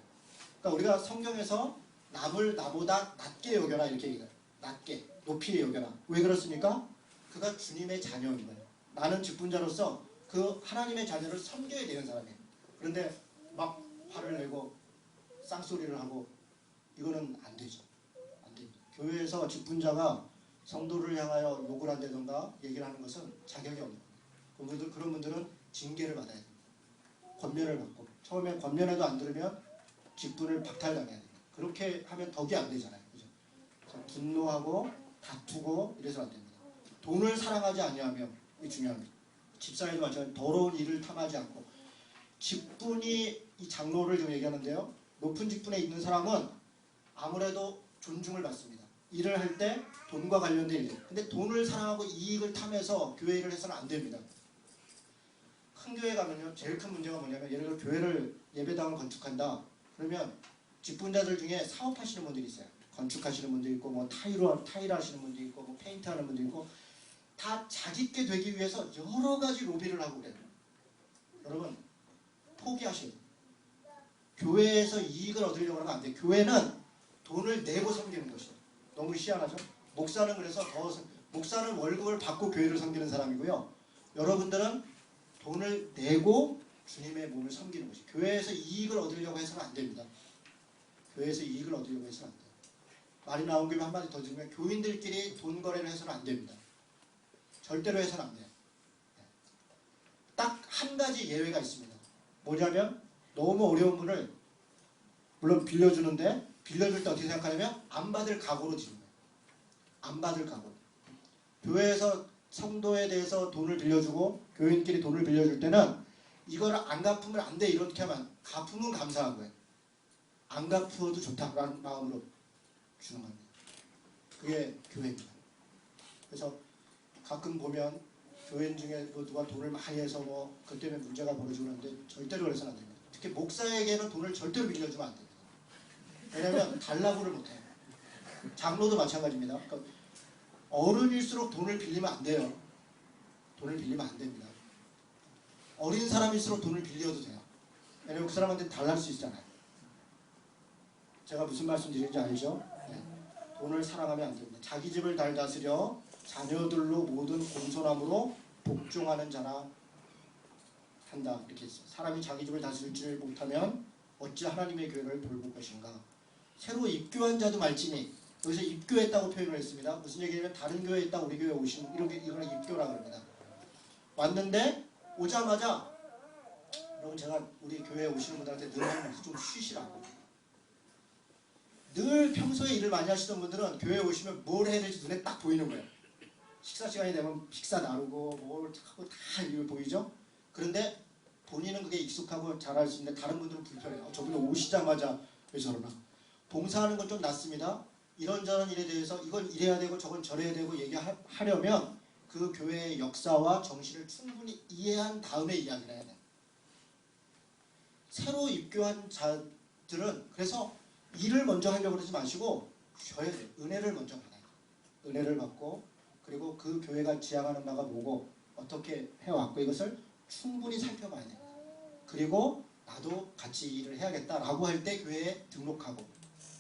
그러니까 우리가 성경에서 남을 나보다 낮게 여겨라 이렇게 얘기해요. 낮게, 높이 여겨라. 왜 그렇습니까? 그가 주님의 자녀인 거예요. 나는 직분자로서 그 하나님의 자녀를 섬겨야 되는 사람이에요. 그런데 막 화를 내고 쌍소리를 하고, 이거는 안 되죠. 안 됩니다. 교회에서 직분자가 성도를 향하여 욕을 한다든가 얘기를 하는 것은 자격이 없는 겁니다. 그런 분들은 징계를 받아야 됩니다. 권면을 받고, 처음에 권면에도 안 들으면 직분을 박탈당해야 됩니다. 그렇게 하면 덕이 안 되잖아요. 그죠? 분노하고 다투고 이래서 안 됩니다. 돈을 사랑하지 아니하며, 이게 중요합니다. 집사에도 마찬가지로 더러운 일을 탐하지 않고, 직분이, 이 장로를 좀 얘기하는데요. 높은 직분에 있는 사람은 아무래도 존중을 받습니다. 일을 할 때 돈과 관련된 일. 근데 돈을 사랑하고 이익을 탐해서 교회 일을 해서는 안 됩니다. 큰 교회 가면요, 제일 큰 문제가 뭐냐면, 예를 들어 교회를, 예배당을 건축한다. 그러면 직분자들 중에 사업하시는 분들이 있어요. 건축하시는 분도 있고, 타일 하시는 분도 있고, 페인트 하는 분도 있고, 다 자기께 되기 위해서 여러 가지 로비를 하고 그래요. 여러분, 포기하셔야 돼요. 교회에서 이익을 얻으려고 하면 안 돼요. 교회는 돈을 내고 섬기는 것이에요. 너무 희한하죠? 목사는 그래서 목사는 월급을 받고 교회를 섬기는 사람이고요. 여러분들은 돈을 내고 주님의 몸을 섬기는 것이에요. 교회에서 이익을 얻으려고 해서는 안 됩니다. 교회에서 이익을 얻으려고 해서는 안 돼요. 말이 나온 김에 한마디 더 드리면, 교인들끼리 돈 거래를 해서는 안 됩니다. 절대로 해서는 안 돼요. 딱 한 가지 예외가 있습니다. 뭐냐면, 너무 어려운 분을 물론 빌려주는데, 빌려줄 때 어떻게 생각하냐면 안 받을 각오로 드리는 거예요. 안 받을 각오. 교회에서 성도에 대해서 돈을 빌려주고 교인끼리 돈을 빌려줄 때는 이걸 안 갚으면 안 돼 이렇게 하면, 갚으면 감사한 거예요. 안 갚어도 좋다라는 마음으로 주는 겁니다. 그게 교회입니다. 그래서 가끔 보면 교인 중에 누가 돈을 많이 해서 그 때문에 문제가 벌어지고 그러는데, 절대로 그래서는 안 됩니다. 특히 목사에게는 돈을 절대로 빌려주면 안 됩니다. 왜냐하면 달라고를 못해요. 장로도 마찬가지입니다. 그러니까 어른일수록 돈을 빌리면 안 돼요. 돈을 빌리면 안 됩니다. 어린 사람일수록 돈을 빌려도 돼요. 왜냐면 그 사람한테 달랄 수 있잖아요. 제가 무슨 말씀 드리는지 알죠? 네. 돈을 사랑하면 안 됩니다. 자기 집을 잘 다스려 자녀들로 모든 공손함으로 복종하는 자나 한다. 이렇게 했어요. 사람이 자기 집을 다스리지 못하면 어찌 하나님의 교회를 돌볼 것인가. 새로 입교한 자도 말지니, 여기서 입교했다고 표현을 했습니다. 무슨 얘기냐면 다른 교회에 있다 우리 교회에 오신, 이거는 입교라고 합니다. 왔는데 오자마자, 여러분 제가 우리 교회에 오시는 분들한테 늘 하는 말씀, 좀 쉬시라고. 늘 평소에 일을 많이 하시던 분들은 교회에 오시면 뭘 해야 될지 눈에 딱 보이는 거예요. 식사 시간이 되면 식사 나누고 뭘 하고 다 이게 보이죠? 그런데 본인은 그게 익숙하고 잘할 수 있는데 다른 분들은 불편해요. 저분은 오시자마자 왜 저러나. 봉사하는 건 좀 낫습니다. 이런저런 일에 대해서 이건 이래야 되고 저건 저래야 되고 얘기하려면 그 교회의 역사와 정신을 충분히 이해한 다음에 이야기를 해야 돼요. 새로 입교한 자들은 그래서 일을 먼저 하려고 그러지 마시고 쉬어야 돼요. 은혜를 먼저 받아요. 은혜를 받고 그리고 그 교회가 지향하는 바가 뭐고 어떻게 해왔고 이것을 충분히 살펴봐야 돼요. 그리고 나도 같이 일을 해야겠다라고 할 때 교회에 등록하고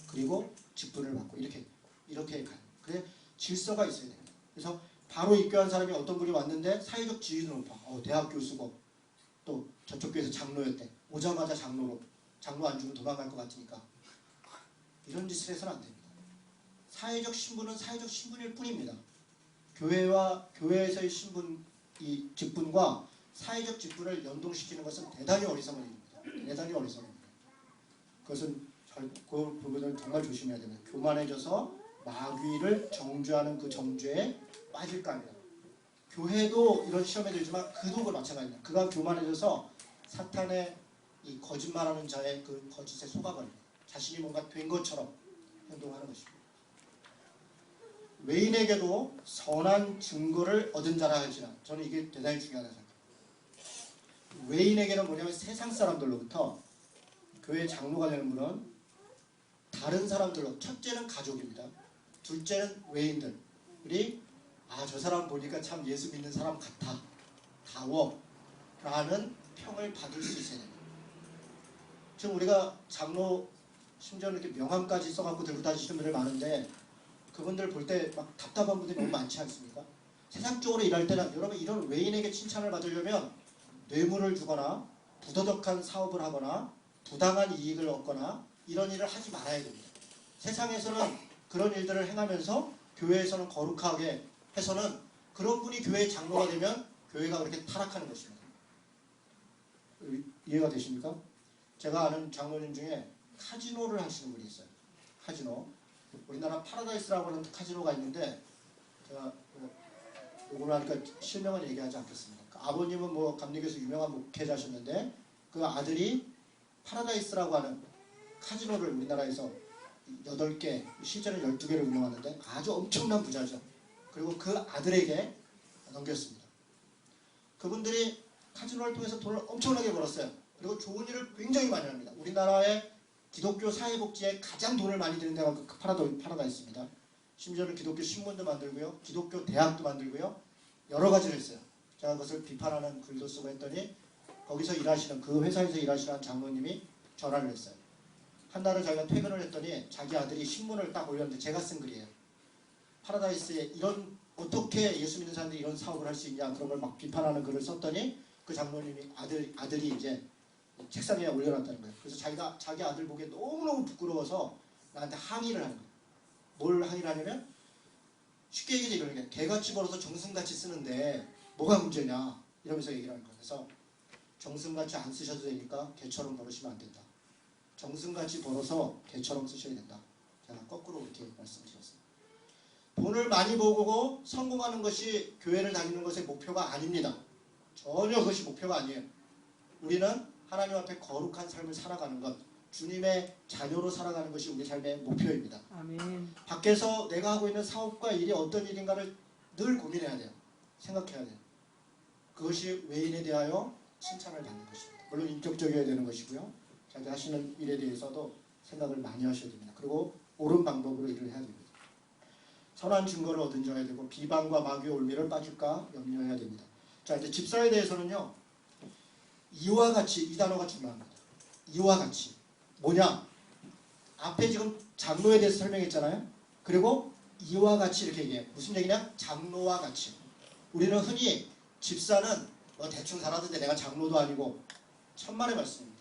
그리고 직분을 받고 이렇게 가요. 그래 질서가 있어야 됩니다. 그래서 바로 입교한 사람이 어떤 분이 왔는데 사회적 지위도 높아. 대학 교수고 또 저쪽 교회에서 장로였대. 오자마자 장로 안 주면 도망갈 것 같으니까 이런 짓을 해서는 안 됩니다. 사회적 신분은 사회적 신분일 뿐입니다. 교회에서의 신분, 이 직분과 사회적 직분을 연동시키는 것은 대단히 어리석은 일입니다. 대단히 어리석은 일입니다. 그것은 그 부분을 정말 조심해야 됩니다. 교만해져서 마귀를 정죄하는 그 정죄에 빠질까 합니다. 교회도 이런 시험에 들지만 그도 마찬가지입니다. 그가 교만해져서 사탄의 이 거짓말하는 자의 그 거짓에 속아버립니다. 자신이 뭔가 된 것처럼 행동하는 것입니다. 외인에게도 선한 증거를 얻은 자라 할지라. 저는 이게 대단히 중요하다고 생각합니다. 외인에게는 뭐냐면 세상 사람들로부터 교회 장로가 되는 분은 다른 사람들로 첫째는 가족입니다. 둘째는 외인들이 저 사람 보니까 참 예수 믿는 사람 같아. 다워. 라는 평을 받을 수 있어야 됩니다. 지금 우리가 장로 심지어는 이렇게 명함까지 써갖고 들고 다니시는 분들 많은데 그분들 볼 때 막 답답한 분들이 너무 많지 않습니까? 세상적으로 일할 때는 여러분 이런 외인에게 칭찬을 받으려면 뇌물을 주거나 부도덕한 사업을 하거나 부당한 이익을 얻거나 이런 일을 하지 말아야 됩니다. 세상에서는 그런 일들을 행하면서 교회에서는 거룩하게 해서는 그런 분이 교회의 장로가 되면 교회가 그렇게 타락하는 것입니다. 이해가 되십니까? 제가 아는 장로님 중에 카지노를 하시는 분이 있어요. 카지노. 우리나라 파라다이스라고 하는 카지노가 있는데 제가 요걸 하니까 실명은 얘기하지 않겠습니다. 그 아버님은 뭐 감리교에서 유명한 목회자셨는데 그 아들이 파라다이스라고 하는 카지노를 우리나라에서 8개, 실제는 12개를 운영하는데 아주 엄청난 부자죠. 그리고 그 아들에게 넘겼습니다. 그분들이 카지노를 통해서 돈을 엄청나게 벌었어요. 그리고 좋은 일을 굉장히 많이 합니다. 우리나라의 기독교 사회복지에 가장 돈을 많이 드는 데가 그 파라다이스입니다. 심지어는 기독교 신문도 만들고요. 기독교 대학도 만들고요. 여러 가지를 했어요. 제가 그것을 비판하는 글도 쓰고 했더니 거기서 일하시는 그 회사에서 일하시는 장로님이 전화를 했어요. 한 달을 자기가 퇴근을 했더니 자기 아들이 신문을 딱 올렸는데 제가 쓴 글이에요. 파라다이스에 이런 어떻게 예수 믿는 사람들이 이런 사업을 할 수 있냐 그런 걸 막 비판하는 글을 썼더니 그 장로님이 아들이 이제 책상 위에 올려놨다는 거예요. 그래서 자기 아들 보기에 너무너무 부끄러워서 나한테 항의를 하는 거예요. 뭘 항의를 하냐면 쉽게 얘기해서 이러는 게 개같이 벌어서 정승같이 쓰는데 뭐가 문제냐 이러면서 얘기를 하는 거예요. 그래서 정승같이 안 쓰셔도 되니까 개처럼 벌으시면 안 된다. 정승같이 벌어서 개처럼 쓰셔야 된다. 제가 거꾸로 이렇게 말씀드렸습니다. 돈을 많이 벌고 성공하는 것이 교회를 다니는 것의 목표가 아닙니다. 전혀 그것이 목표가 아니에요. 우리는 하나님 앞에 거룩한 삶을 살아가는 것, 주님의 자녀로 살아가는 것이 우리 삶의 목표입니다. 아멘. 밖에서 내가 하고 있는 사업과 일이 어떤 일인가를 늘 고민해야 돼요. 생각해야 돼요. 그것이 외인에 대하여 칭찬을 받는 것입니다. 물론 인격적이어야 되는 것이고요. 자기 하시는 일에 대해서도 생각을 많이 하셔야 됩니다. 그리고 옳은 방법으로 일을 해야 됩니다. 선한 증거를 얻은 자야 되고 비방과 마귀의 올미를 빠질까 염려해야 됩니다. 자, 이제 집사에 대해서는요. 이와 같이 이 단어가 중요합니다. 이와 같이 뭐냐? 앞에 지금 장로에 대해서 설명했잖아요. 그리고 이와 같이 이렇게 얘기해요. 무슨 얘기냐? 장로와 같이. 우리는 흔히 집사는 뭐 대충 살았는데 내가 장로도 아니고 천만의 말씀입니다.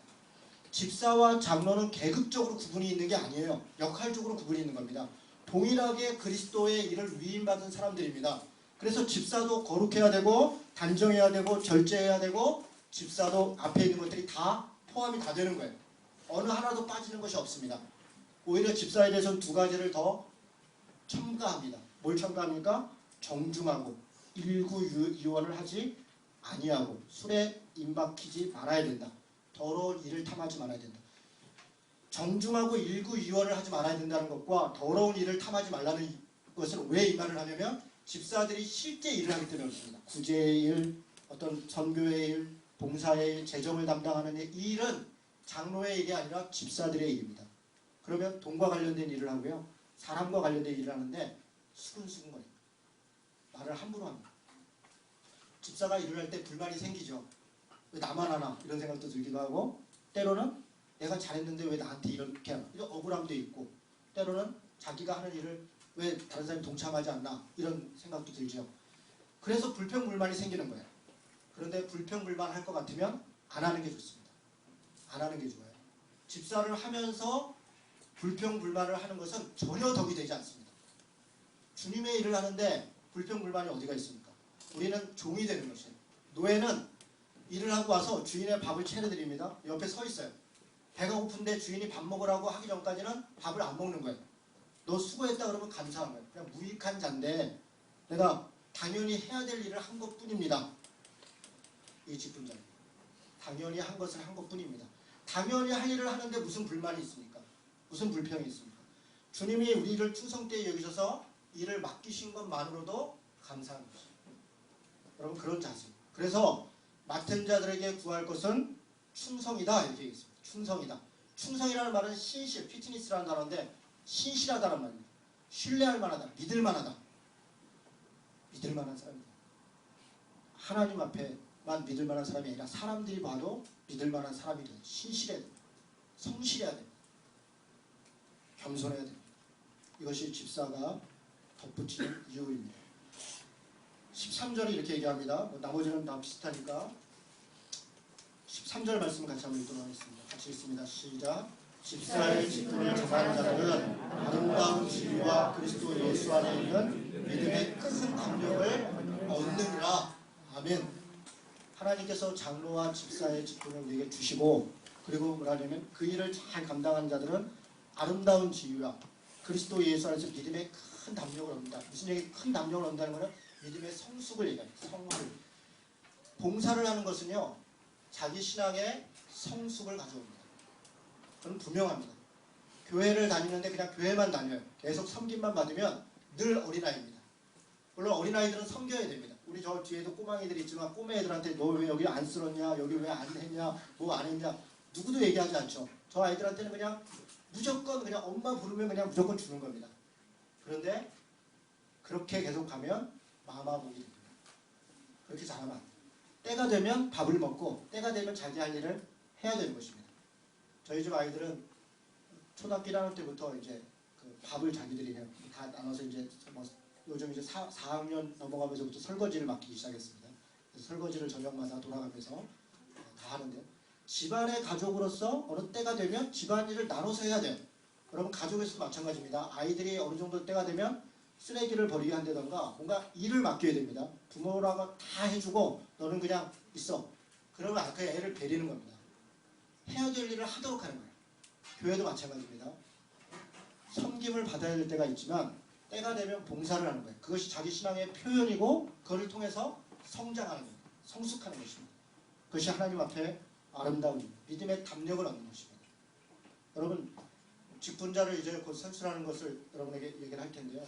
집사와 장로는 계급적으로 구분이 있는 게 아니에요. 역할적으로 구분이 있는 겁니다. 동일하게 그리스도의 일을 위임받은 사람들입니다. 그래서 집사도 거룩해야 되고 단정해야 되고 절제해야 되고 집사도 앞에 있는 것들이 다 포함이 다 되는 거예요. 어느 하나도 빠지는 것이 없습니다. 오히려 집사에 대해서는 두 가지를 더 첨가합니다. 뭘 첨가합니까? 정중하고 일구이원을 하지 아니하고 술에 임박히지 말아야 된다. 더러운 일을 탐하지 말아야 된다. 정중하고 일구이원을 하지 말아야 된다는 것과 더러운 일을 탐하지 말라는 것은 왜 이 말을 하냐면 집사들이 실제 일을 하기 때문에 그렇습니다. 구제의 일, 어떤 선교의 일, 봉사의 일, 재정을 담당하는 일, 이 일은 장로의 일이 아니라 집사들의 일입니다. 그러면 돈과 관련된 일을 하고요. 사람과 관련된 일을 하는데 수근수근거립니다. 말을 함부로 합니다. 집사가 일을 할 때 불만이 생기죠. 왜 나만 하나 이런 생각도 들기도 하고 때로는 내가 잘했는데 왜 나한테 이렇게 하나 이런 억울함도 있고 때로는 자기가 하는 일을 왜 다른 사람이 동참하지 않나 이런 생각도 들죠. 그래서 불평불만이 생기는 거예요. 그런데 불평불만 할 것 같으면 안 하는 게 좋습니다. 안 하는 게 좋아요. 집사를 하면서 불평불만을 하는 것은 전혀 덕이 되지 않습니다. 주님의 일을 하는데 불평불만이 어디가 있습니까? 우리는 종이 되는 것이에요. 노예는 일을 하고 와서 주인의 밥을 차려드립니다. 옆에 서 있어요. 배가 고픈데 주인이 밥 먹으라고 하기 전까지는 밥을 안 먹는 거예요. 너 수고했다 그러면 감사한 거예요. 그냥 무익한 자인데 내가 당연히 해야 될 일을 한 것뿐입니다. 이 직분자는 당연히 한 것을 한 것뿐입니다. 당연히 할 일을 하는데 무슨 불만이 있습니까? 무슨 불평이 있습니까? 주님이 우리를 충성되게 여기셔서 일을 맡기신 것만으로도 감사한 것이에요. 여러분 그런 자세. 그래서 맡은 자들에게 구할 것은 충성이다 이렇게 얘기했습니다. 충성이다. 충성이라는 말은 신실, 피트니스라는 단어인데 신실하다는 말입니다. 신뢰할 만하다, 믿을 만하다. 믿을 만한 사람이다. 하나님 앞에만 믿을 만한 사람이 아니라 사람들이 봐도 믿을 만한 사람이 돼요. 신실해야 됩니다. 성실해야 됩니다. 겸손해야 됩니다. 이것이 집사가 덧붙이는 이유입니다. 13절이 이렇게 얘기합니다. 나머지는 다 비슷하니까 13절 말씀을 같이 한번 읽도록 하겠습니다. 같이 읽습니다. 시작. 집사의 직분을 정하는 자들은 아름다운 진리와 그리스도 예수 안에 있는 믿음의 큰 담력을 얻느니라. 아멘. 하나님께서 장로와 집사의 직분을 우리에게 주시고 그리고 뭐라냐면 그 일을 잘 감당하는 자들은 아름다운 지위와 그리스도 예수 안에서 믿음의 큰 담력을 얻는다. 무슨 얘기? 큰 담력을 얻는다는 것은 믿음의 성숙을 얘기합니다. 성숙. 봉사를 하는 것은요. 자기 신앙의 성숙을 가져옵니다. 그건 분명합니다. 교회를 다니는데 그냥 교회만 다녀요. 계속 섬김만 받으면 늘 어린아이입니다. 물론 어린아이들은 섬겨야 됩니다. 우리 저 뒤에도 꼬맹이들이 있지만 꼬매애들한테 너 왜 여기 안 쓸었냐, 여기 왜 안 했냐, 뭐 안 했냐 누구도 얘기하지 않죠. 저 아이들한테는 그냥 무조건 그냥 엄마 부르면 그냥 무조건 주는 겁니다. 그런데 그렇게 계속 가면 마마복이 됩니다. 그렇게 잘하면 안 돼요. 때가 되면 밥을 먹고 때가 되면 자기 할 일을 해야 되는 것입니다. 저희 집 아이들은 초등학교 1학년 때부터 이제 그 밥을 자기들이 해요. 다 나눠서 이제 뭐 요즘 이제 4학년 넘어가면서부터 설거지를 맡기기 시작했습니다. 그래서 설거지를 저녁마다 돌아가면서 다 하는데요. 집안의 가족으로서 어느 때가 되면 집안일을 나눠서 해야 돼요. 여러분 가족에서도 마찬가지입니다. 아이들이 어느 정도 때가 되면 쓰레기를 버리게 한다던가 뭔가 일을 맡겨야 됩니다. 부모라고 다 해주고 너는 그냥 있어. 그러면 그 애를 베리는 겁니다. 해야 될 일을 하도록 하는 거예요. 교회도 마찬가지입니다. 섬김을 받아야 될 때가 있지만 때가 되면 봉사를 하는 거예요. 그것이 자기 신앙의 표현이고 그걸 통해서 성장하는 거예요. 성숙하는 것입니다. 그것이 하나님 앞에 아름다운 믿음의 담력을 얻는 것입니다. 여러분 직분자를 이제 곧 선출하는 것을 여러분에게 얘기를 할 텐데요.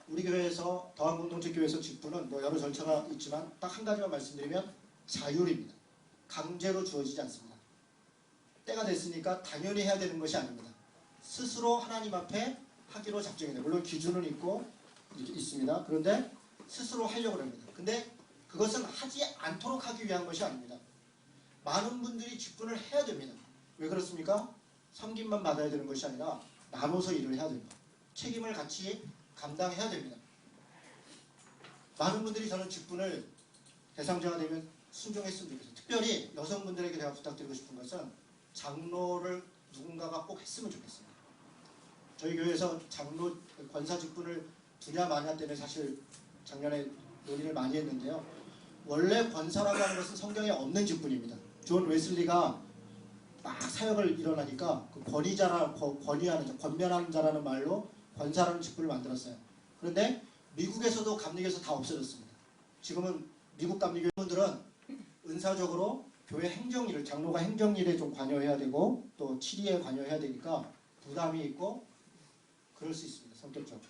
우리 교회에서 더한공동체교회에서 직분은 뭐 여러 절차가 있지만 딱 한 가지만 말씀드리면 자율입니다. 강제로 주어지지 않습니다. 때가 됐으니까 당연히 해야 되는 것이 아닙니다. 스스로 하나님 앞에 하기로 작정해요. 물론 기준은 있고 있습니다. 그런데 스스로 하려고 합니다. 근데 그것은 하지 않도록 하기 위한 것이 아닙니다. 많은 분들이 직분을 해야 됩니다. 왜 그렇습니까? 섬김만 받아야 되는 것이 아니라 나눠서 일을 해야 됩니다. 책임을 같이 감당해야 됩니다. 많은 분들이 저는 직분을 대상자가 되면 순종했으면 좋겠어요. 특별히 여성분들에게 제가 부탁드리고 싶은 것은 장로를 누군가가 꼭 했으면 좋겠습니다. 저희 교회에서 장로 권사 직분을 두냐 마냐 때문에 사실 작년에 논의를 많이 했는데요. 원래 권사라고 하는 것은 성경에 없는 직분입니다. 존 웨슬리가 막 사역을 일어나니까 그 권면하는 자라는 말로 권사라는 직분을 만들었어요. 그런데 미국에서도 감리교에서 다 없어졌습니다. 지금은 미국 감리교분들은 은사적으로 교회 행정일을 장로가 행정일에 좀 관여해야 되고 또 치리에 관여해야 되니까 부담이 있고 그럴 수 있습니다. 성격적으로.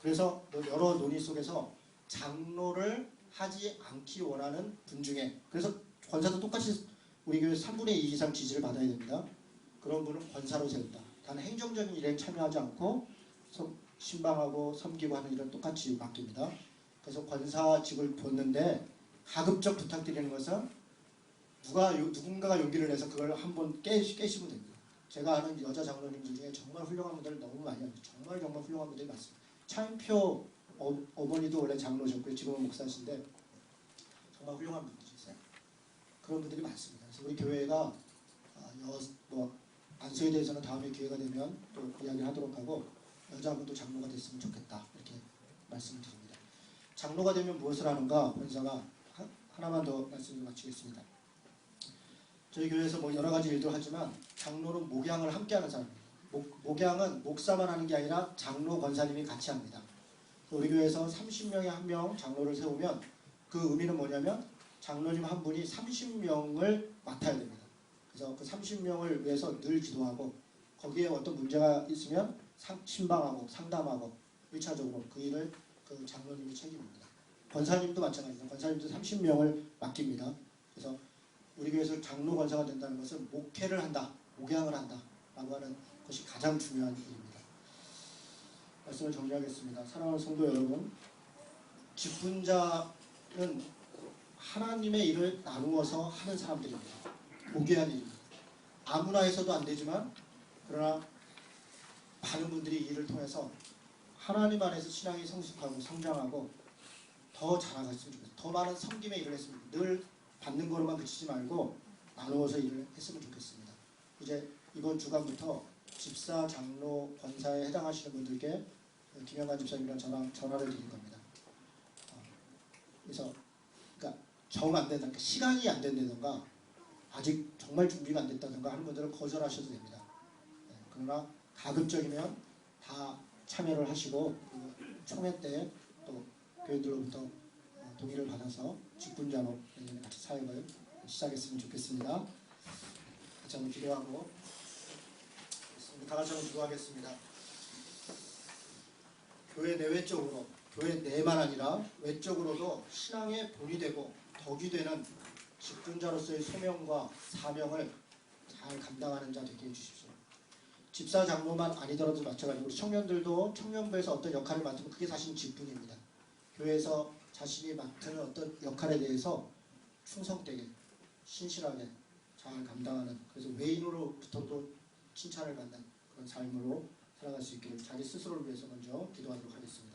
그래서 여러 논의 속에서 장로를 하지 않기 원하는 분 중에 그래서 권사도 똑같이 우리 교회 3분의 2 이상 지지를 받아야 됩니다. 그런 분은 권사로 세운다. 단 행정적인 일에 참여하지 않고 신방하고 섬기고 하는 일은 똑같이 맡깁니다. 그래서 권사직을 뒀는데 가급적 부탁드리는 것은 누군가가 용기를 내서 그걸 한번 깨시면 됩니다. 제가 아는 여자 장로님들 중에 정말 훌륭한 분들 너무 많이 합니다. 정말 훌륭한 분들이 많습니다. 차인표 어머니도 원래 장로셨고요. 지금은 목사신데 정말 훌륭한 분들이세요. 그런 분들이 많습니다. 그래서 우리 교회가 안수에 대해서는 다음에 기회가 되면 또 이야기하도록 하고 여자분도 장로가 됐으면 좋겠다 이렇게 말씀을 드립니다. 장로가 되면 무엇을 하는가? 권사가 하나만 더 말씀을 마치겠습니다. 저희 교회에서 뭐 여러 가지 일도 하지만 장로는 목양을 함께하는 사람입니다. 목양은 목사만 하는 게 아니라 장로 권사님이 같이 합니다. 우리 교회에서 30명에 한 명 장로를 세우면 그 의미는 뭐냐면 장로님 한 분이 30명을 맡아야 됩니다. 그래서 그 30명을 위해서 늘 기도하고 거기에 어떤 문제가 있으면 신방하고 상담하고 1차적으로 그 일을 그 장로님이 책임집니다. 권사님도 마찬가지입니다. 권사님도 30명을 맡깁니다. 그래서 우리 교회에서 장로 권사가 된다는 것은 목회를 한다, 목양을 한다 라고 하는 것이 가장 중요한 일입니다. 말씀을 정리하겠습니다. 사랑하는 성도 여러분, 직분자는 하나님의 일을 나누어서 하는 사람들입니다. 무게한 일입니다. 아무나 해서도 안 되지만 그러나 많은 분들이 이 일을 통해서 하나님 안에서 신앙이 성숙하고 성장하고 더 자라갔으면 좋겠습니다. 더 많은 섬김의 일을 했으면 늘 받는 거로만 그치지 말고 나누어서 일을 했으면 좋겠습니다. 이제 이번 주간부터 집사, 장로, 권사에 해당하시는 분들께 김영관 집사님이랑 전화를 드릴 겁니다. 그래서 그러니까 정 안 된다, 그러니까 시간이 안 된다던가 아직 정말 준비가 안 됐다던가 하는 분들은 거절하셔도 됩니다. 그러나 가급적이면 다 참여를 하시고 총회 때 또 교인들로부터 동의를 받아서 직분자로 같이 사역을 시작했으면 좋겠습니다. 같이 한번 기도하고 다 같이 한번 기도하겠습니다. 교회 내외적으로 교회 내만 아니라 외적으로도 신앙의 본이 되고 덕이 되는 직분자로서의 소명과 사명을 잘 감당하는 자 되게 해주십시오. 집사 장로만 아니더라도 마찬가지로 청년들도 청년부에서 어떤 역할을 맡으면 그게 사실 직분입니다. 교회에서 자신이 맡은 어떤 역할에 대해서 충성되게 신실하게 잘 감당하는, 그래서 외인으로부터도 칭찬을 받는 그런 삶으로 살아갈 수 있기를 자기 스스로를 위해서 먼저 기도하도록 하겠습니다.